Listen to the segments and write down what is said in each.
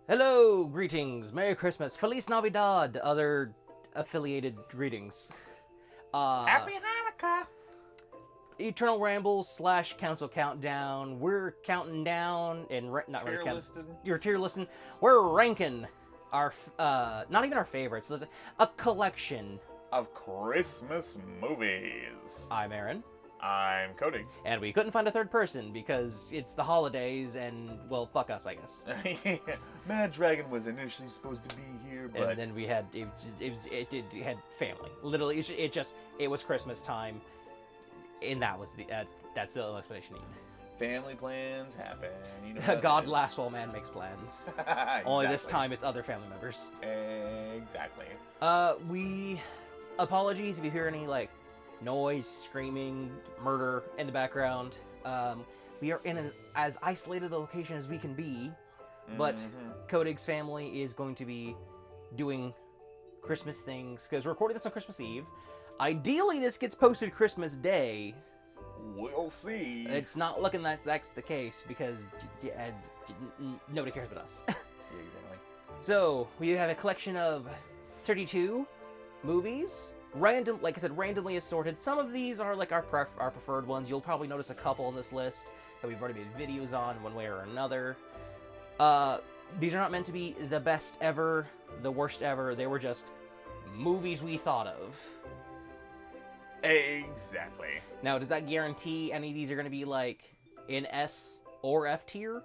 Hello, greetings, Merry Christmas, Feliz Navidad, other affiliated greetings. Happy Hanukkah! Eternal Rambles / Council Countdown. We're counting down and not Tier really listed. You're tier listing. We're ranking our not even our favorites. A collection. Of Christmas movies. I'm Aaron, I'm Cody. and we couldn't find a third person because it's the holidays and well, fuck us, I guess. Mad Dragon was initially supposed to be here, but And then we had it had family. Literally, it was Christmas time, and that's the only explanation you need. family plans happen. You know how God that laughs while man makes plans. is. Only this Exactly. time it's other family members. Exactly. We apologies if you hear any like noise, screaming, murder in the background. We are in as isolated a location as we can be, but Mhm. Kodig's family is going to be doing Christmas things because we're recording this on Christmas Eve. Ideally, this gets posted Christmas Day. We'll see. It's not looking like that's the case because nobody cares but us. Yeah, exactly. So, we have a collection of 32 movies, like I said, randomly assorted. Some of these are like our preferred ones. You'll probably notice a couple on this list that we've already made videos on one way or another. These are not meant to be the best ever, the worst ever. They were just movies we thought of. Exactly. Now, does that guarantee any of these are going to be like in S or F tier?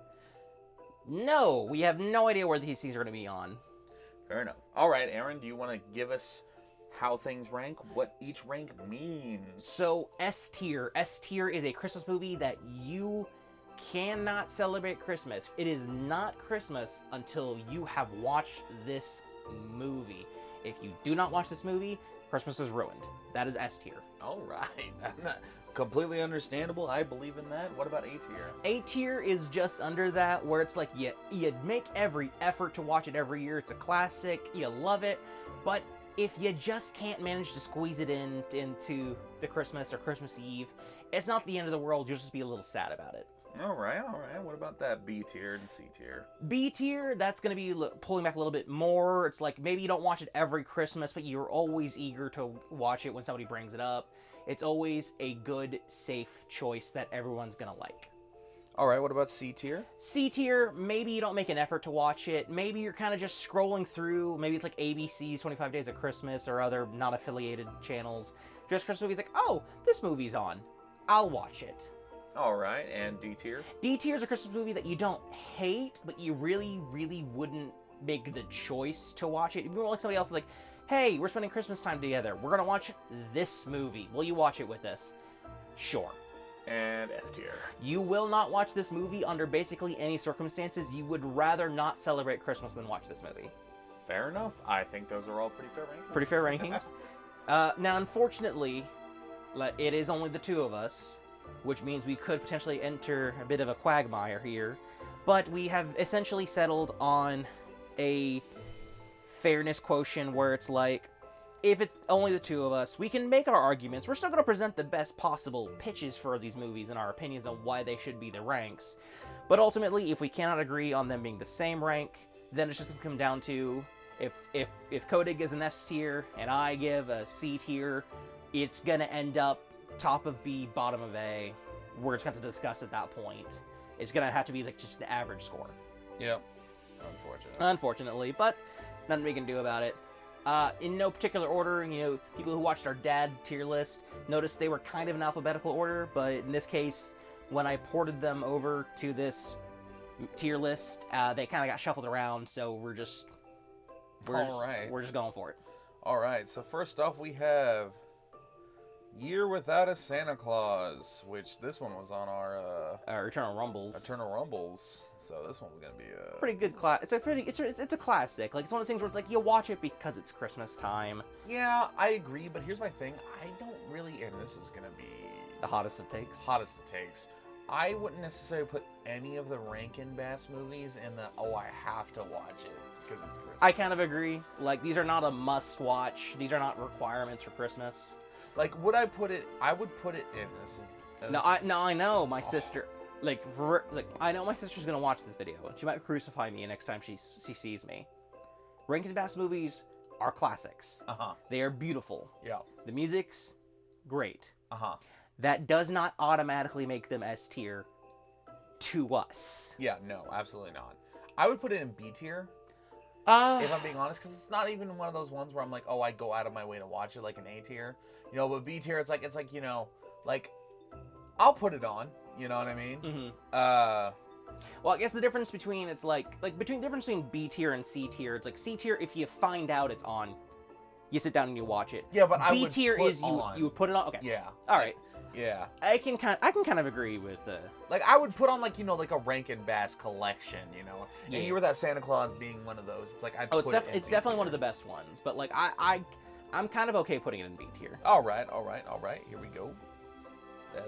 No, we have no idea where these things are going to be on. Fair enough. All right, Aaron, do you want to give us how things rank, what each rank means? So S tier is a Christmas movie that you cannot celebrate Christmas. It is not Christmas until you have watched this movie. If you do not watch this movie, Christmas is ruined. That is S tier. All right. Completely understandable. I believe in that. What about A tier? A tier is just under that, where it's like you make every effort to watch it every year. It's a classic. You love it, but if you just can't manage to squeeze it into the Christmas or Christmas Eve, it's not the end of the world. You'll just be a little sad about it. All right. What about that B tier and C tier? B tier, that's going to be pulling back a little bit more. It's like maybe you don't watch it every Christmas, but you're always eager to watch it when somebody brings it up. It's always a good, safe choice that everyone's going to like. All right. What about C tier? C tier, maybe you don't make an effort to watch it. Maybe you're kind of just scrolling through. Maybe it's like ABC's 25 Days of Christmas or other not affiliated channels. Just Christmas movies like, oh, this movie's on. I'll watch it. All right. And D tier? D tier is a Christmas movie that you don't hate, but you really, really wouldn't make the choice to watch it. If you like somebody else is like, hey, we're spending Christmas time together. We're going to watch this movie. Will you watch it with us? Sure. And F tier? You will not watch this movie under basically any circumstances. You would rather not celebrate Christmas than watch this movie. Fair enough. I think those are all pretty fair rankings. Pretty fair rankings. Now, unfortunately, it is only the two of us, which means we could potentially enter a bit of a quagmire here. But we have essentially settled on a fairness quotient where it's like, if it's only the two of us, we can make our arguments. We're still going to present the best possible pitches for these movies and our opinions on why they should be the ranks. But ultimately, if we cannot agree on them being the same rank, then it's just going to come down to if Kodig gives an F tier and I give a C tier, it's going to end up top of B, bottom of A. We're just going to discuss at that point. It's going to have to be like just an average score. Yep. Unfortunately, but nothing we can do about it. In no particular order, people who watched our dad tier list noticed they were kind of in alphabetical order, but in this case, when I ported them over to this tier list, they kind of got shuffled around, so we're just going for it. All right. So first off, we have Year Without a Santa Claus, which this one was on our Eternal Rumbles. Eternal Rumbles. So this one's gonna be a Pretty good class. It's a classic. Like, it's one of those things where it's like you watch it because it's Christmas time. Yeah, I agree, but here's my thing. I don't really, and this is gonna be The hottest it takes. hottest it takes. I wouldn't necessarily put any of the Rankin Bass movies in the I have to watch it because it's Christmas. I kind of agree. Like, these are not a must watch. These are not requirements for Christmas. Like, would I put it? I would put it in this. I know. My sister. like I know my sister's gonna watch this video, and she might crucify me next time she sees me. Rankin Bass movies are classics. They are beautiful. Yeah. The music's great. Uh-huh. That does not automatically make them S tier to us. Yeah, no, absolutely not. I would put it in B tier, if I'm being honest, because it's not even one of those ones where I'm like, oh, I go out of my way to watch it like an A tier. You know, but B tier, it's like, you know, like, I'll put it on. You know what I mean? Mm-hmm. Well, I guess the difference between the difference between B tier and C tier, it's like C tier, if you find out it's on, you sit down and you watch it. Yeah, but B tier is you would put it on. Okay. Yeah. All right. Yeah. I can kind of agree with like I would put on like, you know, like a Rankin Bass collection, you know. Yeah. And you were that Santa Claus being one of those. It's like it's definitely one of the best ones, but like I'm kind of okay putting it in B tier. All right. Here we go.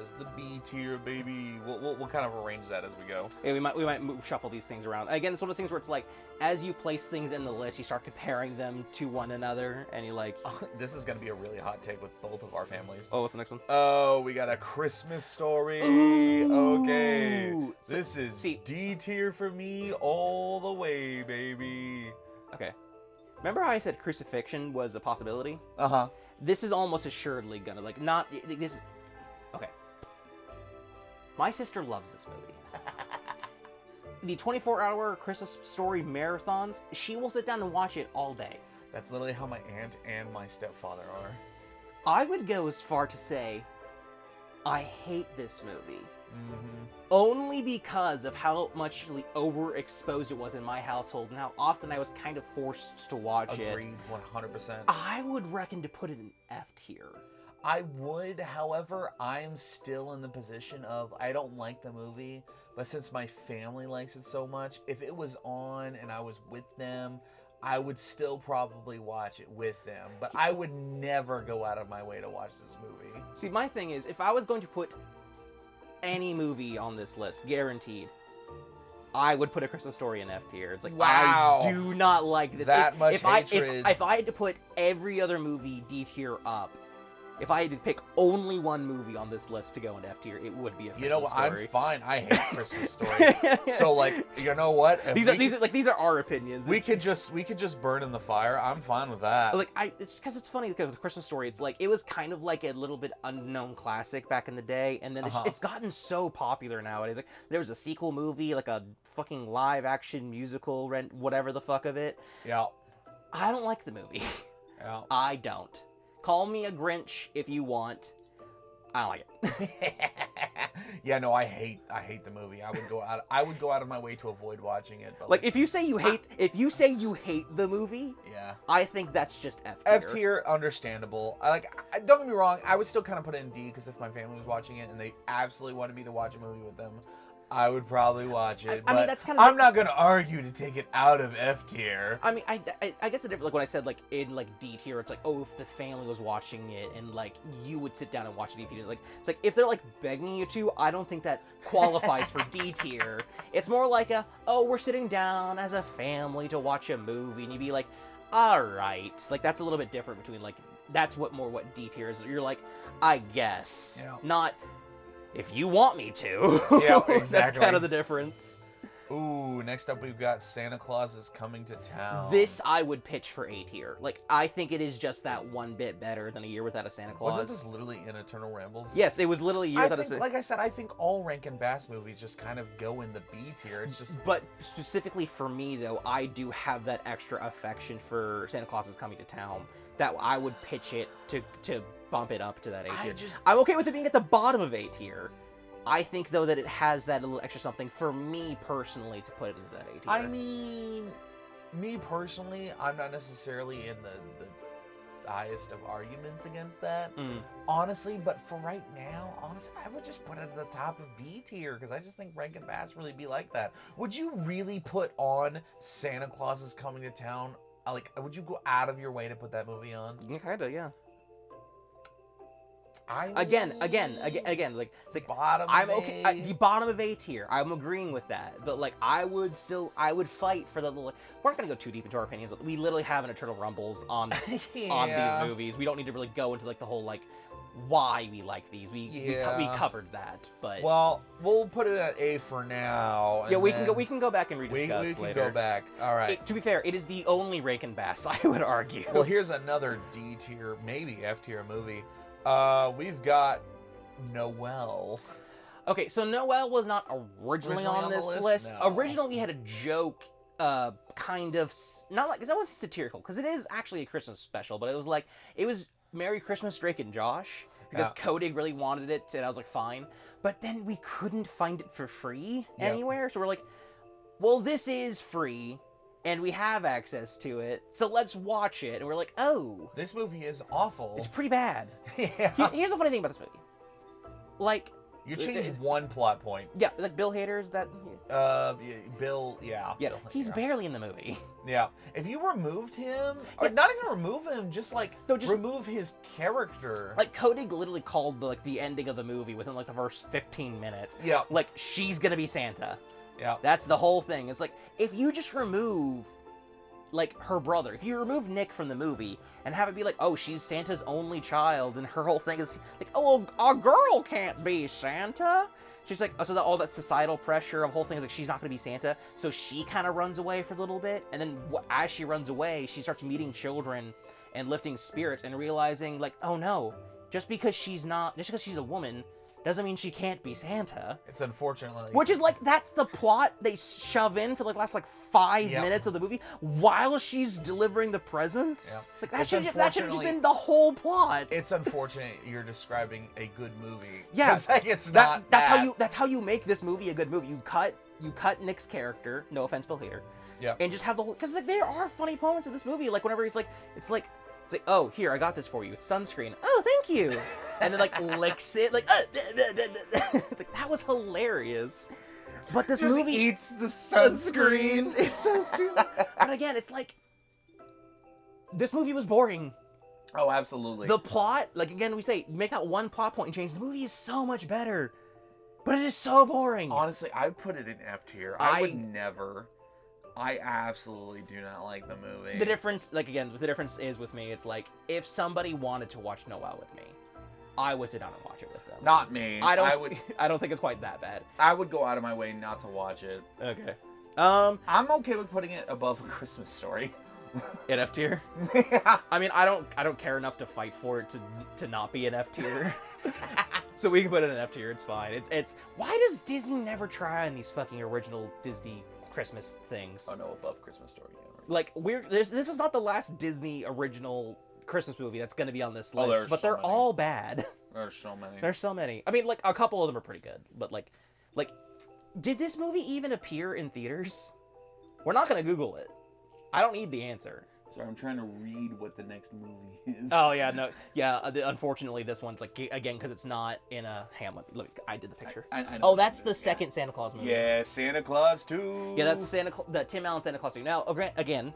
As the B tier, baby. We'll kind of arrange that as we go. Yeah, we might shuffle these things around. Again, it's one of those things where it's like, as you place things in the list, you start comparing them to one another, and you like... This is going to be a really hot take with both of our families. Oh, what's the next one? Oh, we got A Christmas Story. Ooh. Okay. This is D tier for me all the way, baby. Okay. Remember how I said crucifixion was a possibility? Uh-huh. This is almost assuredly gonna, like, not... This... Okay. My sister loves this movie. The 24-hour Christmas Story marathons, she will sit down and watch it all day. That's literally how my aunt and my stepfather are. I would go as far to say, I hate this movie. Mm-hmm. Only because of how much overexposed it was in my household and how often I was kind of forced to watch it. Agreed, 100%. I would reckon to put it in F tier. I would, however, I'm still in the position of I don't like the movie, but since my family likes it so much, if it was on and I was with them, I would still probably watch it with them, but I would never go out of my way to watch this movie. See, my thing is, if I was going to put any movie on this list, guaranteed, I would put A Christmas Story in F tier. It's like, wow. I do not like this. That much hatred. If I had to put every other movie D tier up, if I had to pick only one movie on this list to go into F tier, it would be A Christmas Story. You know what? I'm fine. I hate Christmas Story. So, like, you know what? If these are our opinions. We could just burn in the fire. I'm fine with that. Like, it's because it's funny because with Christmas Story, it's like it was kind of like a little bit unknown classic back in the day, and then it's gotten so popular nowadays. Like, there was a sequel movie, like a fucking live action musical, whatever the fuck of it. Yeah. I don't like the movie. Yeah. I don't. Call me a Grinch if you want. I don't like it. Yeah, no, I hate the movie. I would go out of my way to avoid watching it. But like if you say you hate the movie, yeah, I think that's just F tier. F tier, understandable. Don't get me wrong, I would still kind of put it in D because if my family was watching it and they absolutely wanted me to watch a movie with them, I would probably watch it. I mean, that's kind of. I'm not gonna argue to take it out of F tier. I mean, I guess the difference, like when I said like in like D tier, it's like, oh, if the family was watching it and like you would sit down and watch it if you didn't, like, it's like if they're like begging you to, I don't think that qualifies for D tier. It's more like we're sitting down as a family to watch a movie, and you'd be like, all right, like that's a little bit different between like that's what D tier is. You're like, I guess, not. If you want me to. Yeah, exactly. That's kind of the difference. Ooh, next up we've got Santa Claus is Coming to Town. This I would pitch for A tier. Like, I think it is just that one bit better than A Year Without a Santa Claus. Wasn't this literally in Eternal Rambles? Yes, it was literally A Year Without a Santa Claus. Like I said, I think all Rankin Bass movies just kind of go in the B tier. It's just... But specifically for me, though, I do have that extra affection for Santa Claus is Coming to Town that I would pitch it to bump it up to that A tier. I'm okay with it being at the bottom of A tier. I think, though, that it has that little extra something for me personally to put it into that A tier. I mean, me personally, I'm not necessarily in the highest of arguments against that. Honestly, but for right now, I would just put it at the top of B tier because I just think Rankin Bass really be like that. Would you really put on Santa Claus is Coming to Town? Like, would you go out of your way to put that movie on? Kinda, yeah. I mean, again, like it's like bottom. I'm okay. The bottom of A tier. I'm agreeing with that, but like I would fight for the. We're not gonna go too deep into our opinions. We literally have an Eternal Rumbles on these movies. We don't need to really go into like the whole like why we like these. We Yeah. covered that, but Well, we'll put it at A for now. yeah, and we can then go back and We rediscuss can later. go back. All right. To be fair, it is the only Rankin Bass, I would argue. Well, here's another D tier, maybe F tier movie. We've got Noelle. Okay, so Noelle was not originally on the this list? list. No. Originally, we had a joke, kind of not like, because that was satirical, because it is actually a Christmas special, but it was Merry Christmas, Drake and Josh, because Yeah. Kodig really wanted it, and I was like, fine. But then we couldn't find it for free anywhere, so we're like, well, this is free, and we have access to it, so let's watch it. And we're like, oh, This movie is awful. it's pretty bad. Yeah. Here's the funny thing about this movie. Like, You it's- changed one plot point. yeah, like Bill Hader's that... Bill, yeah. Yeah, Bill, he's yeah. barely in the movie. Yeah. If you removed him, or Yeah. not even remove him, just like No, just- remove his character. Like, Kodig literally called the ending of the movie within like the first 15 minutes. Yeah. Like, she's gonna be Santa. Yeah. That's the whole thing. It's like, if you just remove, like, her brother, if you remove Nick from the movie and have it be like, oh, she's Santa's only child, and her whole thing is like, oh, well, a girl can't be Santa. She's like, oh, so all that societal pressure of the whole thing is like, she's not going to be Santa, so she kind of runs away for a little bit, and then as she runs away, she starts meeting children and lifting spirits and realizing, like, oh no, just because she's a woman doesn't mean she can't be Santa. It's unfortunately. Which is like, that's the plot they shove in for like the last like 5 Yeah. minutes of the movie while she's delivering the presents. Yeah. It's like, that It's should have just unfortunately- been the whole plot. It's unfortunate you're describing a good movie. Yeah, 'Cause, like, it's not. that's how you make this movie a good movie. You cut Nick's character, no offense, Bill Hader. Yeah. And just have the whole, because like, there are funny moments in this movie, like whenever he's like, it's like, oh, here, I got this for you. It's sunscreen. Oh, thank you. And then like licks it, like, it's like, that was hilarious. But this Just movie eats the sunscreen. It's so stupid. But again, it's like, this movie was boring. Oh, absolutely. The plot, like again, we say, make that one plot point and change. The movie is so much better. But it is so boring. Honestly, I put it in F tier. I would never. I absolutely do not like the movie. The difference, like again, the difference is with me, it's like, if somebody wanted to watch Noelle with me, I would sit down and watch it with them. Not me. I don't I would think it's quite that bad. I would go out of my way not to watch it. Okay. I'm okay with putting it above A Christmas Story. In F tier? Yeah. I mean, I don't care enough to fight for it to not be an F tier. So we can put it in F tier, it's fine. It's why does Disney never try on these fucking original Disney Christmas things? Oh no, above Christmas Story. Like this is not the last Disney original Christmas movie that's going to be on this Oh, list, there's but so they're many. all bad. There's so many. There's so many. I mean, like a couple of them are pretty good, but like did this movie even appear in theaters? We're not going to Google it. I don't need the answer. Sorry, I'm trying to read what the next movie is. Oh yeah, no, yeah. Unfortunately, this one's like again because it's not in a Hamlet. Look, I did the picture. I know Oh, what that's it the is, second Santa Claus movie. Yeah, Santa Claus 2. Yeah, that's the Tim Allen Santa Claus 2. Now, again,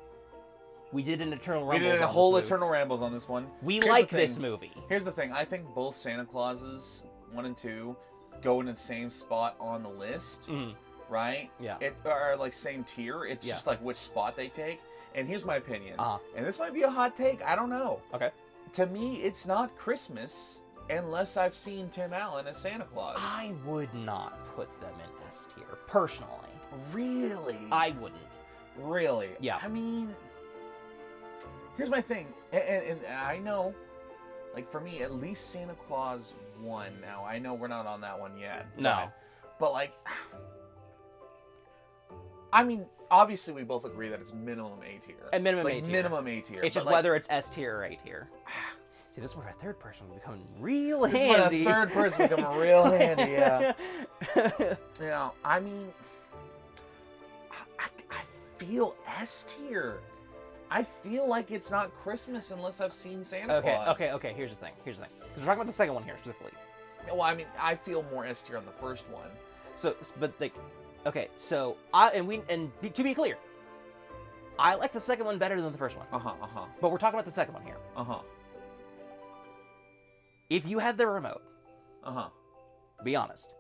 we did an Eternal We Rumble. did a whole Eternal Rambles on this one. We Here's the like thing. this movie. Here's the thing. I think both Santa Clauses 1 and 2 go in the same spot on the list, Mhm. right? Yeah. It are like same tier. It's Yeah. just like which spot they take. And here's my opinion. Uh-huh. And this might be a hot take. I don't know. Okay. To me, it's not Christmas unless I've seen Tim Allen as Santa Claus. I would not put them in S tier personally. Really? I wouldn't. Really? Yeah. I mean, here's my thing, and I know, like for me, at least Santa Claus 1. Now I know we're not on that one yet. No. But like, I mean, obviously we both agree that it's minimum A tier. At minimum like, A tier. Minimum A tier. It's just but, like, whether it's S tier or A tier. See, this is where a third person will become real this is when handy. a third person become real handy. Yeah. You know, I mean, I feel S tier. I feel like it's not Christmas unless I've seen Santa Claus. Okay. Here's the thing. Because we're talking about the second one here specifically. Well, I mean, I feel more S tier on the first one. So, but like, okay. So to be clear, I like the second one better than the first one. But we're talking about the second one here. If you had the remote, be honest,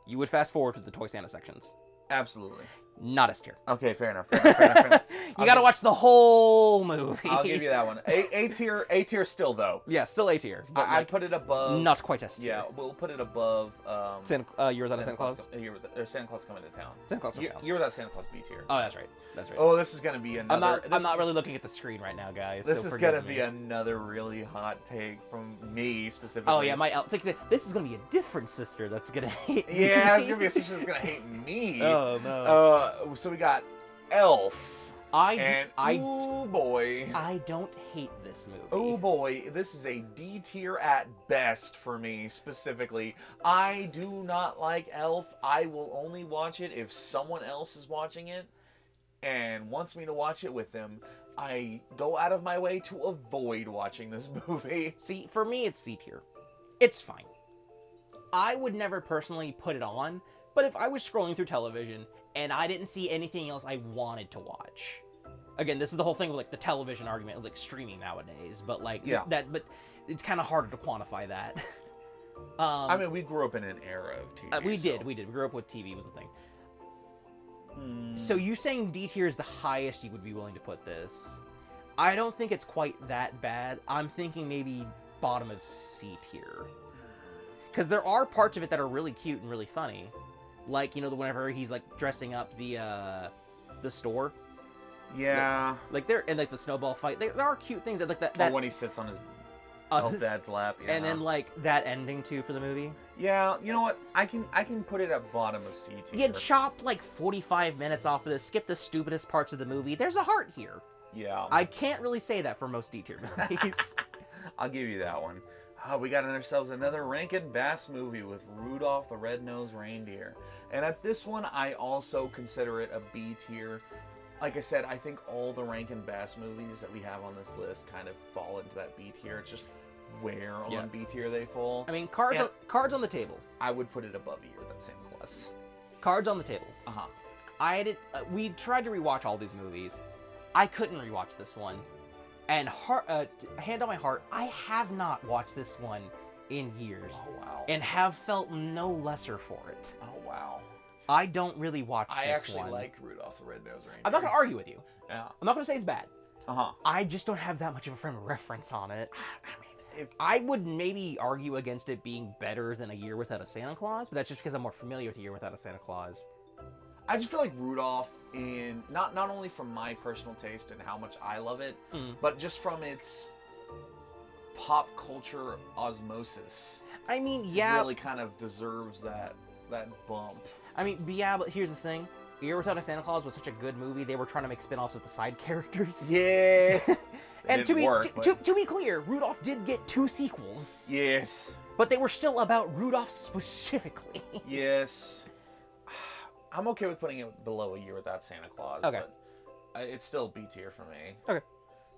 you would fast forward to the Toy Santa sections. Absolutely. not S tier. Okay, fair enough. Fair enough. You gotta watch the whole movie. I'll give you that one. A tier still though. Yeah, still A tier. But I'd put it above. not quite S tier. Yeah, we'll put it above. Year Without a Santa Claus. Santa Claus Coming to Town. Santa Claus Coming to Town. Year Without Santa Claus B tier. Oh, that's right. That's right. Oh, this is gonna be another. I'm not really looking at the screen right now, guys. This so is forgive gonna me. be another really hot take from me specifically. Oh yeah, this is gonna be a different sister that's gonna hate me. Yeah, it's gonna be a sister that's gonna hate me. Oh no. So we got Elf. Oh boy. I don't hate this movie. Oh boy, this is a D tier at best for me specifically. I do not like Elf. I will only watch it if someone else is watching it and wants me to watch it with them. I go out of my way to avoid watching this movie. See, for me, it's C tier. It's fine. I would never personally put it on, but if I was scrolling through television and I didn't see anything else I wanted to watch. Again, this is the whole thing with like the television argument, it's like streaming nowadays, but like but it's kind of harder to quantify that. I mean, we grew up in an era of TV. We did. We grew up with TV was the thing. So you saying D tier is the highest you would be willing to put this? I don't think it's quite that bad. I'm thinking maybe bottom of C tier. Because there are parts of it that are really cute and really funny. Like, whenever he's like dressing up the store. Yeah. Like there and like the snowball fight. There are cute things that like that. Or when he sits on his elf dad's lap. Yeah. And then like that ending too for the movie. Yeah, you know what? I can put it at bottom of C tier. You chop like 45 minutes off of this, skip the stupidest parts of the movie. There's a heart here. Yeah. I can't really say that for most D tier movies. I'll give you that one. We got ourselves another Rankin Bass movie with Rudolph the Red-Nosed Reindeer. And at this one, I also consider it a B tier. Like I said, I think all the Rankin Bass movies that we have on this list kind of fall into that B tier. It's just where on B tier they fall. I mean, cards on the table. I would put it above Year Without Santa Claus. Cards on the table. Uh-huh. We tried to rewatch all these movies. I couldn't rewatch this one. And hand on my heart, I have not watched this one in years. Oh, wow. And have felt no lesser for it. Oh, wow. I don't really watch this one. I actually liked Rudolph the Red-Nosed Reindeer. I'm not going to argue with you. Yeah. I'm not going to say it's bad. Uh-huh. I just don't have that much of a frame of reference on it. I mean, I would maybe argue against it being better than A Year Without a Santa Claus, but that's just because I'm more familiar with A Year Without a Santa Claus. I just feel like Rudolph, in not only from my personal taste and how much I love it, but just from its pop culture osmosis. I mean, yeah, really kind of deserves that bump. I mean, yeah, but here's the thing. A Year Without a Santa Claus was such a good movie, they were trying to make spin-offs with the side characters. Yeah. And to be clear, Rudolph did get 2 sequels. Yes. But they were still about Rudolph specifically. Yes. I'm okay with putting it below A Year Without Santa Claus. Okay. But it's still B tier for me. Okay.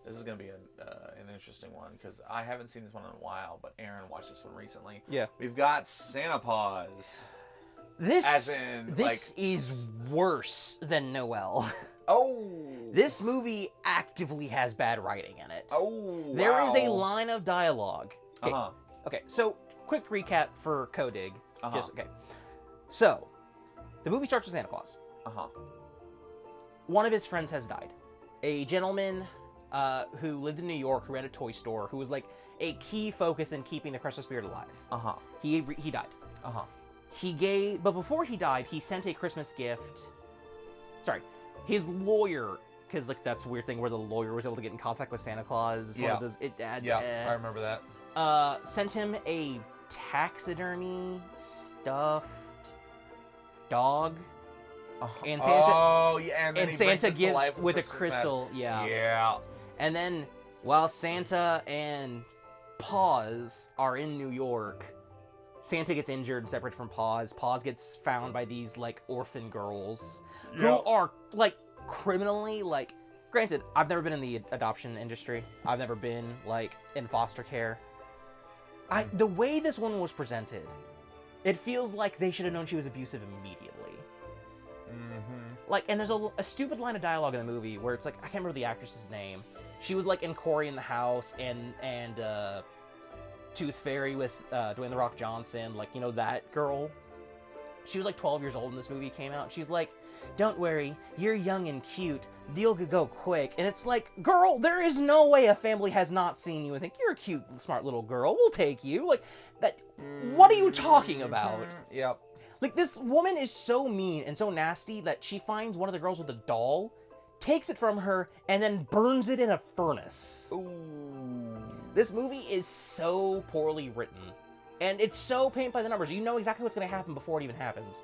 This is going to be an interesting one because I haven't seen this one in a while, but Aaron watched this one recently. Yeah. We've got Santa Paws. This is worse than Noel. Oh. This movie actively has bad writing in it. Oh, There is a line of dialogue. Okay, Uh-huh. okay, so quick recap for Codig. Uh-huh. So, the movie starts with Santa Claus. Uh-huh. One of his friends has died. A gentleman who lived in New York, who ran a toy store, who was like a key focus in keeping the Christmas spirit alive. Uh-huh. He died. Uh-huh. But before he died, he sent a Christmas gift. Sorry, his lawyer, because like that's a weird thing where the lawyer was able to get in contact with Santa Claus. It's one of those, I remember that. Sent him a taxidermy stuffed dog. And Santa. Oh yeah, and Santa gives with a crystal. Yeah. Yeah. And then while Santa and Paws are in New York, Santa gets injured and separated from Paws. Paws gets found by these like orphan girls who are like criminally like. Granted, I've never been in the adoption industry. I've never been like in foster care. The way this one was presented, it feels like they should have known she was abusive immediately. Like, and there's a stupid line of dialogue in the movie where it's like, I can't remember the actress's name. She was like in Cory in the House and Tooth Fairy with Dwayne The Rock Johnson, like, you know, that girl. She was like 12 years old when this movie came out. She's like, don't worry, you're young and cute. Deal could go quick. And it's like, girl, there is no way a family has not seen you and think, you're a cute, smart little girl. We'll take you. Like, that. What are you talking about? Yep. Like, this woman is so mean and so nasty that she finds one of the girls with a doll, takes it from her, and then burns it in a furnace. Ooh. This movie is so poorly written. And it's so paint by the numbers. You know exactly what's going to happen before it even happens.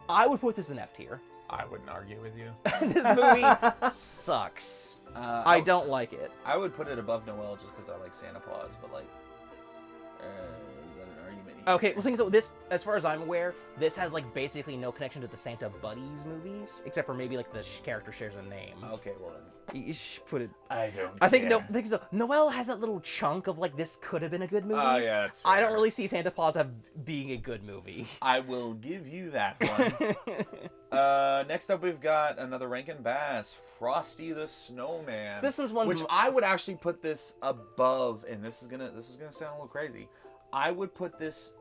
I would put this in F tier. I wouldn't argue with you. This movie sucks. I don't like it. I would put it above Noelle just because I like Santa Claus, but like, is that an argument? Okay, well, so this, as far as I'm aware, this has like basically no connection to the Santa Buddies movies, except for maybe like the character shares a name. Okay, well then. You should put it. I don't. I think care. no. Noelle has that little chunk of like this could have been a good movie. Oh yeah, that's I don't fair. really see Santa Claus being a good movie. I will give you that one. Next up, we've got another Rankin Bass, Frosty the Snowman. So this is one which I would actually put this above, and this is gonna sound a little crazy. I would put this,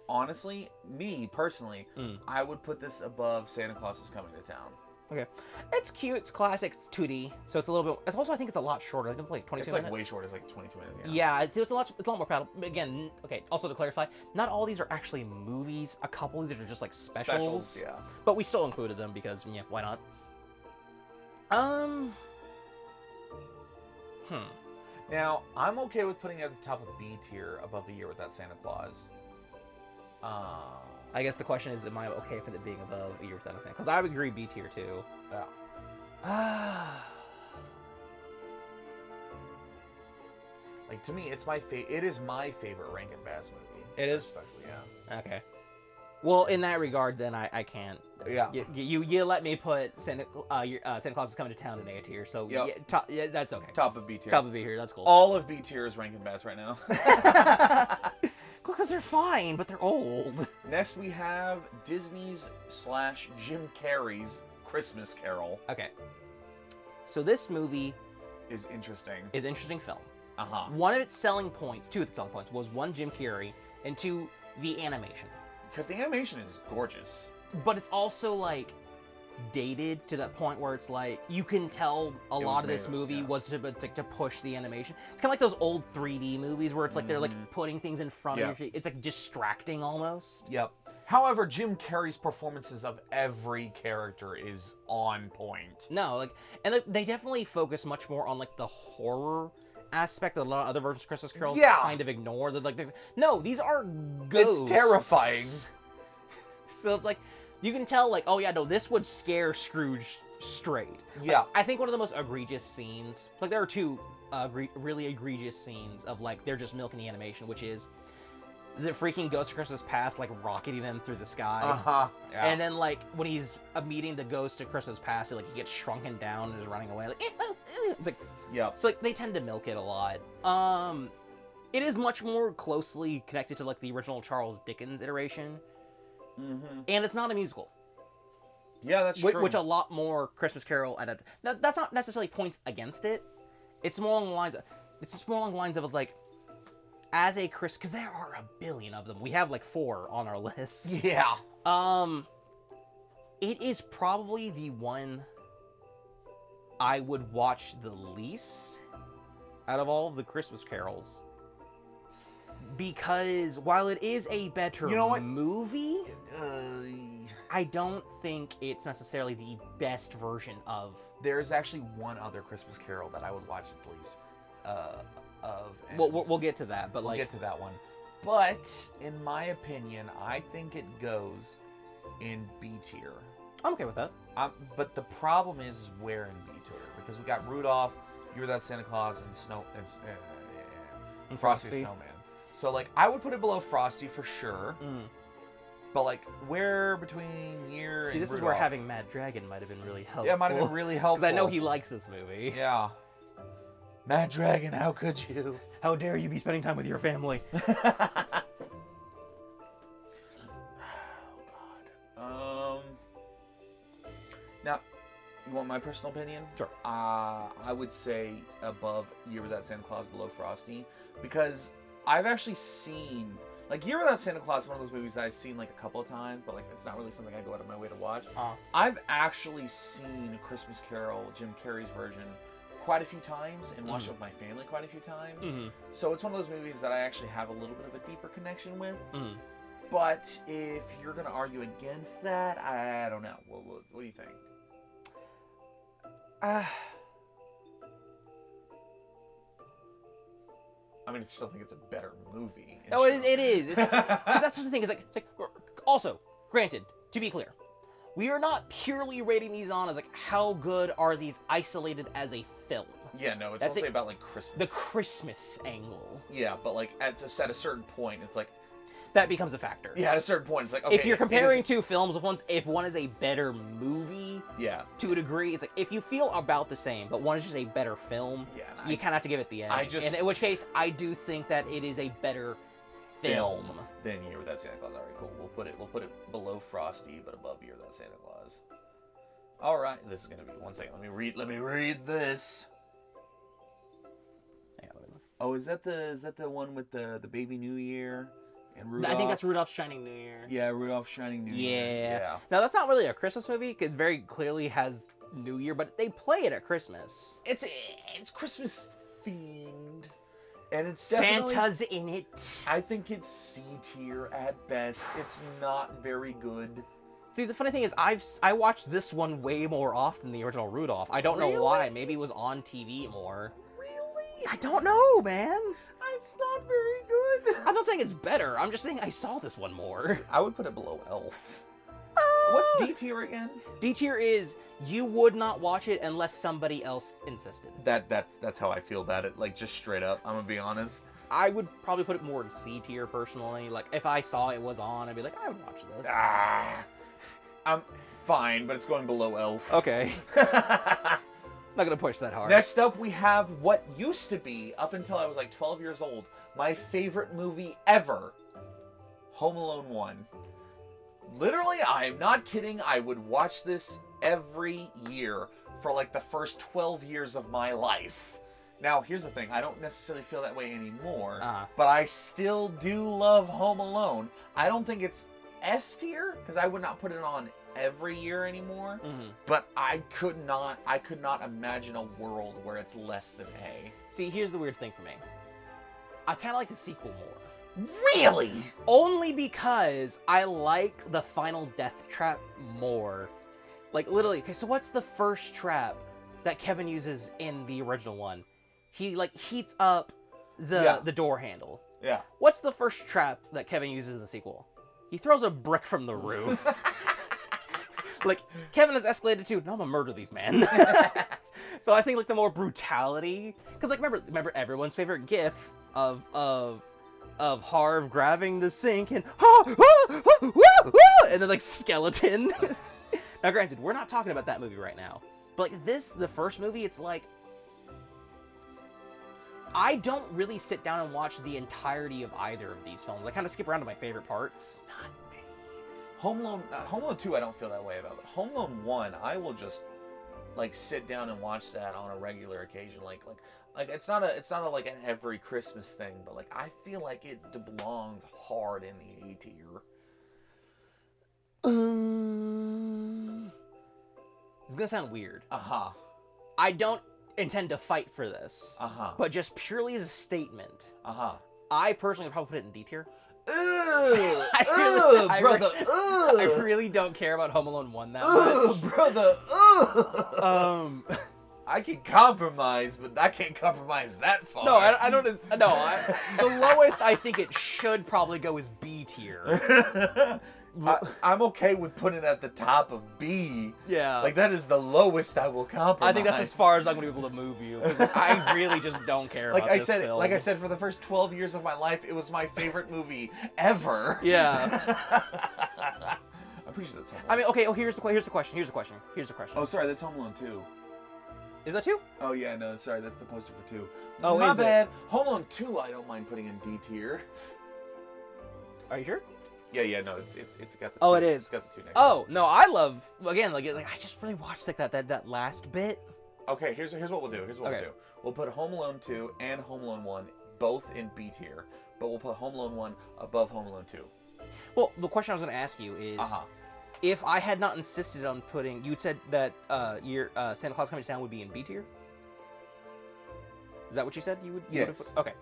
honestly, me personally, I would put this above Santa Claus is Coming to Town. Okay, it's cute. It's classic. It's 2D, so it's a little bit. It's also, I think it's a lot shorter. I think it's like 22 It's like minutes. way short. It's like 22 minutes. Yeah, it's a lot. It's a lot more palatable. Again, okay. Also to clarify, not all these are actually movies. A couple of these are just like specials. Yeah. But we still included them because yeah, why not? Now, I'm okay with putting it at the top of B tier above A Year Without Santa Claus. I guess the question is, am I okay with it being above A Year Without Santa? Because I would agree B tier too. Yeah. Like, to me, it's it is my favorite Rankin Bass movie. It is? Especially, yeah. Okay. Well, in that regard, then I can't. Yeah. You let me put Santa Claus is Coming to Town in A tier, so Yep. yeah, that's okay. Top of B tier. Top of B tier, that's cool. All of B tier is Rankin Bass right now. Because they're fine, but they're old. Next, we have Disney's / Jim Carrey's Christmas Carol. Okay. So this movie Is interesting. is an interesting film. Uh-huh. Two of its selling points, was one, Jim Carrey, and two, the animation. Because the animation is gorgeous. But it's also like dated to that point where it's like you can tell a lot of this movie was to push the animation. It's kind of like those old 3D movies where it's like they're like putting things in front of you. It's like distracting almost. Yep. However, Jim Carrey's performances of every character is on point. No, like, and they definitely focus much more on like the horror aspect that a lot of other versions of Christmas Carol kind of ignore. That like, no, these are ghosts. It's terrifying. So it's like, you can tell, like, oh yeah, no, this would scare Scrooge straight. Yeah. Like, I think one of the most egregious scenes, like, there are two really egregious scenes of, like, they're just milking the animation, which is the freaking Ghost of Christmas Past, like, rocketing them through the sky. Uh-huh. Yeah. And then, like, when he's meeting the Ghost of Christmas Past, he gets shrunken down and is running away. Like, it's like, Yep. so, like, they tend to milk it a lot. It is much more closely connected to, like, the original Charles Dickens iteration. Mm-hmm. And it's not a musical. Yeah, that's true. Which a lot more Christmas Carol adapt. Now, that's not necessarily points against it. It's more along the lines of, it's like, as a Chris, because there are a billion of them. We have like 4 on our list. Yeah. It is probably the one I would watch the least out of all of the Christmas carols. Because while it is a better movie, I don't think it's necessarily the best version of. There's actually one other Christmas Carol that I would watch at least. We'll get to that, but we'll like get to that one. But in my opinion, I think it goes in B tier. I'm okay with that. But the problem is where in B tier, because we got Rudolph, You Were That Santa Claus, and Frosty the Snowman. So like I would put it below Frosty for sure. But like where between Year and this Rudolph, is where having Mad Dragon might have been really helpful. Yeah, it might have been really helpful. Because I know he likes this movie. Yeah. Mad Dragon, how could you? How dare you be spending time with your family? Now, you want my personal opinion? Sure. I would say above Year Without Santa Claus, below Frosty, because I've actually seen, Like Year Without Santa Claus is one of those movies that I've seen like a couple of times, but like it's not really something I go out of my way to watch. I've actually seen Christmas Carol, Jim Carrey's version, quite a few times and watched it with my family quite a few times. So it's one of those movies that I actually have a little bit of a deeper connection with. But if you're going to argue against that, I don't know. What do you think? I mean, I still think it's a better movie. No, it is. Because that's the thing. It's like also, granted, to be clear, we are not purely rating these on as like how good are these isolated as a film. Yeah, no, it's That's mostly about like Christmas. The Christmas angle. Yeah, but like at a certain point, it's like that becomes a factor. Yeah, at a certain point, it's like okay. If you're comparing two films, if one is a better movie, yeah, to a degree, it's like if you feel about the same, but one is just a better film, yeah, you kind of have to give it the edge. And in which case, I do think that it is a better film than Year Without Santa Claus. All right, cool. We'll put it below Frosty, but above Year Without Santa Claus. All right, this is gonna be 1 second. Let me read this. Oh, is that the one with the Baby New Year and Rudolph? I think that's Rudolph's Shining New Year. Yeah, Rudolph's Shining New Year. Yeah. Now that's not really a Christmas movie. It very clearly has New Year, but they play it at Christmas. It's Christmas themed, and it's definitely, Santa's in it. I think it's C tier at best. It's not very good. See, the funny thing is, I watched this one way more often than the original Rudolph. I don't know why. Maybe it was on TV more. Really? I don't know, man. It's not very good. I'm not saying it's better. I'm just saying I saw this one more. I would put it below Elf. What's D tier again? D tier is you would not watch it unless somebody else insisted. That's how I feel about it. Like just straight up. I'm gonna be honest. I would probably put it more in C tier personally. Like if I saw it was on, I'd be like, I would watch this. I'm fine, but it's going below Elf. Okay. Not gonna push that hard. Next up, we have what used to be, up until I was like 12 years old, my favorite movie ever, Home Alone 1. Literally, I'm not kidding, I would watch this every year for like the first 12 years of my life. Now, here's the thing, I don't necessarily feel that way anymore, but I still do love Home Alone. I don't think it's S tier, because I would not put it on every year anymore, but I could not imagine a world where it's less than A. See, here's the weird thing for me. I kind of like the sequel more. Really? Only because I like the final death trap more. Like, literally, okay, so what's the first trap that Kevin uses in the original one? He, like, heats up the door handle. Yeah. What's the first trap that Kevin uses in the sequel? He throws a brick from the roof. Like, Kevin has escalated to, no, I'm gonna murder these men. So I think, like, the more brutality... Because, like, remember everyone's favorite gif of Harv grabbing the sink and... and then, like, skeleton. Now, granted, we're not talking about that movie right now. But, like, the first movie, it's like... I don't really sit down and watch the entirety of either of these films. I kind of skip around to my favorite parts. Not me. Home Alone 2, I don't feel that way about. But Home Alone 1, I will just like sit down and watch that on a regular occasion. Like it's not a like an every Christmas thing, but like I feel like it belongs hard in the A tier. It's gonna sound weird. I don't intend to fight for this. But just purely as a statement. I personally would probably put it in D tier. I really don't care about Home Alone 1 that much. Brother. I can compromise, but I can't compromise that far. No, I don't. No, the lowest I think it should probably go is B tier. I'm okay with putting it at the top of B. Yeah. Like, that is the lowest I will compromise. I think that's as far as I'm going to be able to move you. Because I really just don't care about this film. Like I said, for the first 12 years of my life, it was my favorite movie ever. Yeah. I'm pretty sure that's Home Alone. I mean, okay, here's the question. Oh, sorry, that's Home Alone 2. Is that 2? Oh, yeah, no, sorry, that's the poster for 2. Oh, my is bad. it? Home Alone 2, I don't mind putting in D tier. Are you sure? Yeah, no, it's got the. Oh, two, it is. It's got the 2 next. Oh no, I love again like I just really watched like that last bit. Okay, here's what we'll do. We'll do. We'll put Home Alone 2 and Home Alone 1 both in B tier, but we'll put Home Alone 1 above Home Alone 2. Well, the question I was going to ask you is, if I had not insisted on putting, you said that your Santa Claus Coming to Town would be in B tier. Is that what you said? You would. Yes. Would have put,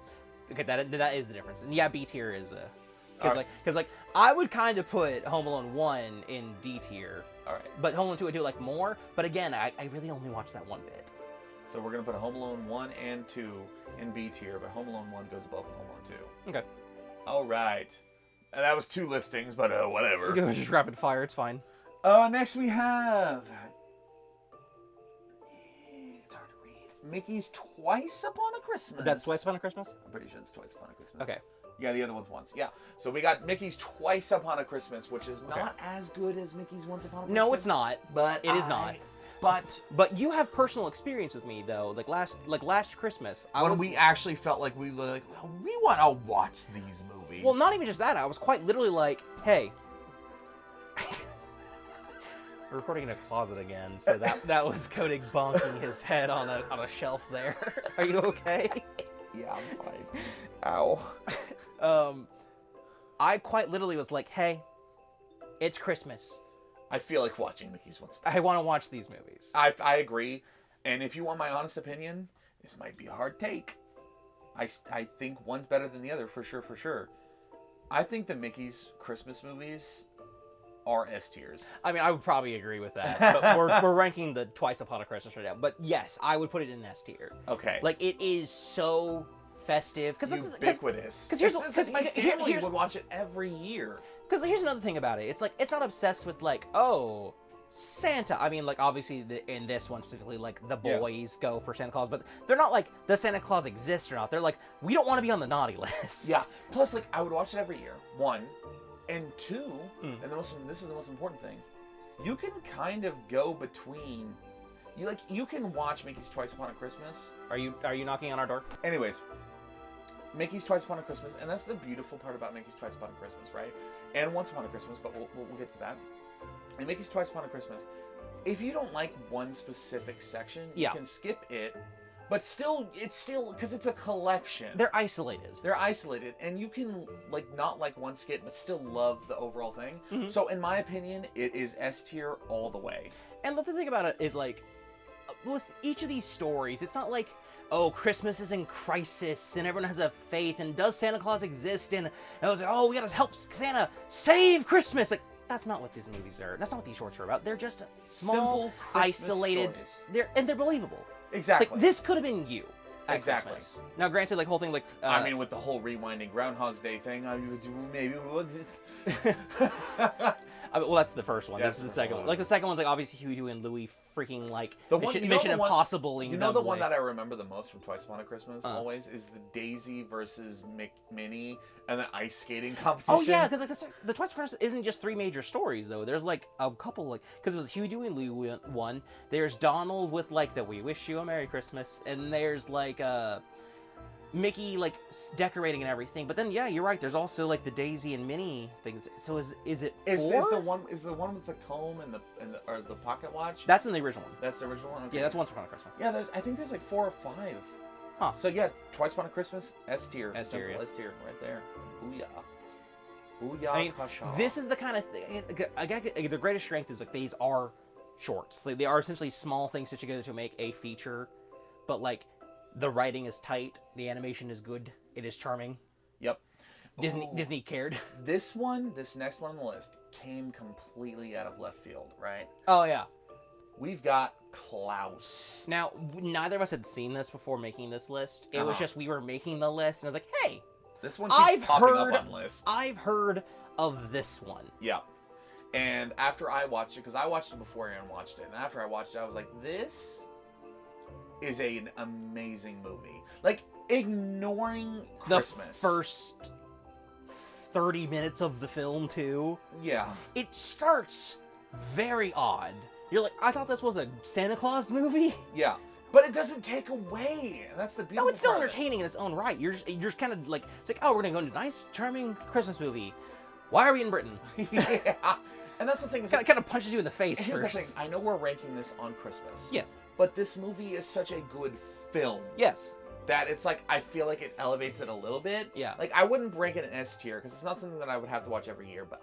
okay. That is the difference. And yeah, B tier is because Alright. like I would kind of put Home Alone 1 in D tier. All right. But Home Alone 2 I do like more. But again, I really only watched that one bit. So we're gonna put Home Alone 1 and 2 in B tier, but Home Alone 1 goes above Home Alone 2. Okay. All right. And that was 2 listings, but whatever. Just rapid fire. It's fine. Next we have. It's hard to read. Mickey's Twice Upon a Christmas. That's Twice Upon a Christmas? I'm pretty sure it's Twice Upon a Christmas. Okay. Yeah, the other one's Once. Yeah. So we got Mickey's Twice Upon a Christmas, which is not as good as Mickey's Once Upon a Christmas. No, it's not. But It is not. But But you have personal experience with me though. Like last Christmas, When we actually felt like we were like, well, we want to watch these movies. Well, not even just that. I was quite literally like, hey. We're recording in a closet again, so that was Koenig bonking his head on a shelf there. Are you okay? yeah, I'm fine. Ow. I quite literally was like, hey, it's Christmas. I feel like watching Mickey's Once. I want to watch these movies. I agree, and if you want my honest opinion, this might be a hard take. I think one's better than the other for sure. I think the Mickey's Christmas movies are S tiers. I mean, I would probably agree with that, but we're ranking the Twice Upon a Christmas right now. But yes, I would put it in S tier. Okay. Like, it is so festive. Ubiquitous. Because here's Because my family would watch it every year. Because here's another thing about it. It's like, it's not obsessed with like, oh, Santa. I mean, like, obviously in this one specifically, like, the boys go for Santa Claus, but they're not like, does Santa Claus exist or not? They're like, we don't want to be on the naughty list. Yeah. Plus, like, I would watch it every year. 1. And 2, and this is the most important thing, you can kind of go between, you can watch Mickey's Twice Upon a Christmas. Are you knocking on our door? Anyways, Mickey's Twice Upon a Christmas, and that's the beautiful part about Mickey's Twice Upon a Christmas, right? And Once Upon a Christmas, but we'll get to that. And Mickey's Twice Upon a Christmas, if you don't like one specific section, you can skip it. But still, because it's a collection. They're isolated. They're isolated, and you can not like one skit, but still love the overall thing. Mm-hmm. So, in my opinion, it is S tier all the way. And the thing about it is, like, with each of these stories, it's not like, oh, Christmas is in crisis, and everyone has a faith, and does Santa Claus exist? And it was like, oh, we gotta help Santa save Christmas. Like, that's not what these movies are. That's not what these shorts are about. They're just small, isolated. Stories. They're believable. Exactly. Like, this could have been you. Exactly. Christmas. Now, granted, like, whole thing, like... I mean, with the whole rewinding Groundhog's Day thing, I would do maybe with this. well, that's the first one. This is the second one. Like, the second one's, like, obviously Huey, Dewey, and Louie freaking, like, Mission Impossible. You know the one that I remember the most from Twice Upon a Christmas, always, is the Daisy versus Minnie and the ice skating competition. Oh, yeah, because, like, the Twice Upon a Christmas isn't just 3 major stories, though. There's, like, a couple, like... Because there's Huey, Dewey, and Louie one. There's Donald with, like, the We Wish You a Merry Christmas. And there's, like, Mickey, like, decorating and everything. But then, yeah, you're right. There's also, like, the Daisy and Minnie things. So is it 4? Is the one with the comb and the pocket watch? That's in the original one. That's the original one? Okay. Yeah, that's Once Upon a Christmas. Yeah, I think there's, like, 4 or 5. Huh. So, yeah, Twice Upon a Christmas, S tier. S tier, S tier, right there. Booyah. Booyah. I mean, this is the kind of thing... The greatest strength is, like, these are shorts. Like, they are essentially small things stitched together to make a feature. But, like, the writing is tight. The animation is good. It is charming. Yep. Disney cared. This next one on the list, came completely out of left field, right? Oh, yeah. We've got Klaus. Now, neither of us had seen this before making this list. It was just we were making the list, and I was like, hey... This one keeps popping up on lists. I've heard of this one. Yeah. And after I watched it, because I watched it before Aaron watched it, and after I watched it, I was like, this is an amazing movie. Like, ignoring Christmas. The first 30 minutes of the film, too. Yeah. It starts very odd. You're like, I thought this was a Santa Claus movie? Yeah. But it doesn't take away. That's the beautiful No, it's still part entertaining in its own right. You're just kind of like, it's like, oh, we're going to go into a nice, charming Christmas movie. Why are we in Britain? Yeah. And that's the thing. It kind of punches you in the face Here's first. the thing. I know we're ranking this on Christmas. Yes. But this movie is such a good film. Yes. that it's like I feel like it elevates it a little bit. Yeah. Like I wouldn't rank it an S tier because it's not something that I would have to watch every year, but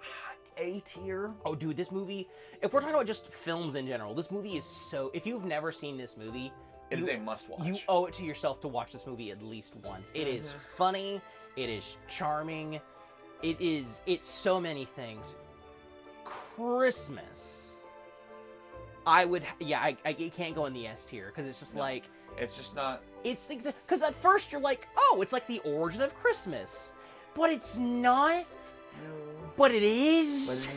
A tier. Oh, dude, this movie. If we're talking about just films in general, this movie is so. If you've never seen this movie, It is a must watch. you owe it to yourself to watch this movie at least once. It is funny. It is charming. It's so many things. Christmas. I can't go in the S tier because it's just like It's just not. it's because at first you're like, oh, it's like the origin of Christmas, but it's not. But it is.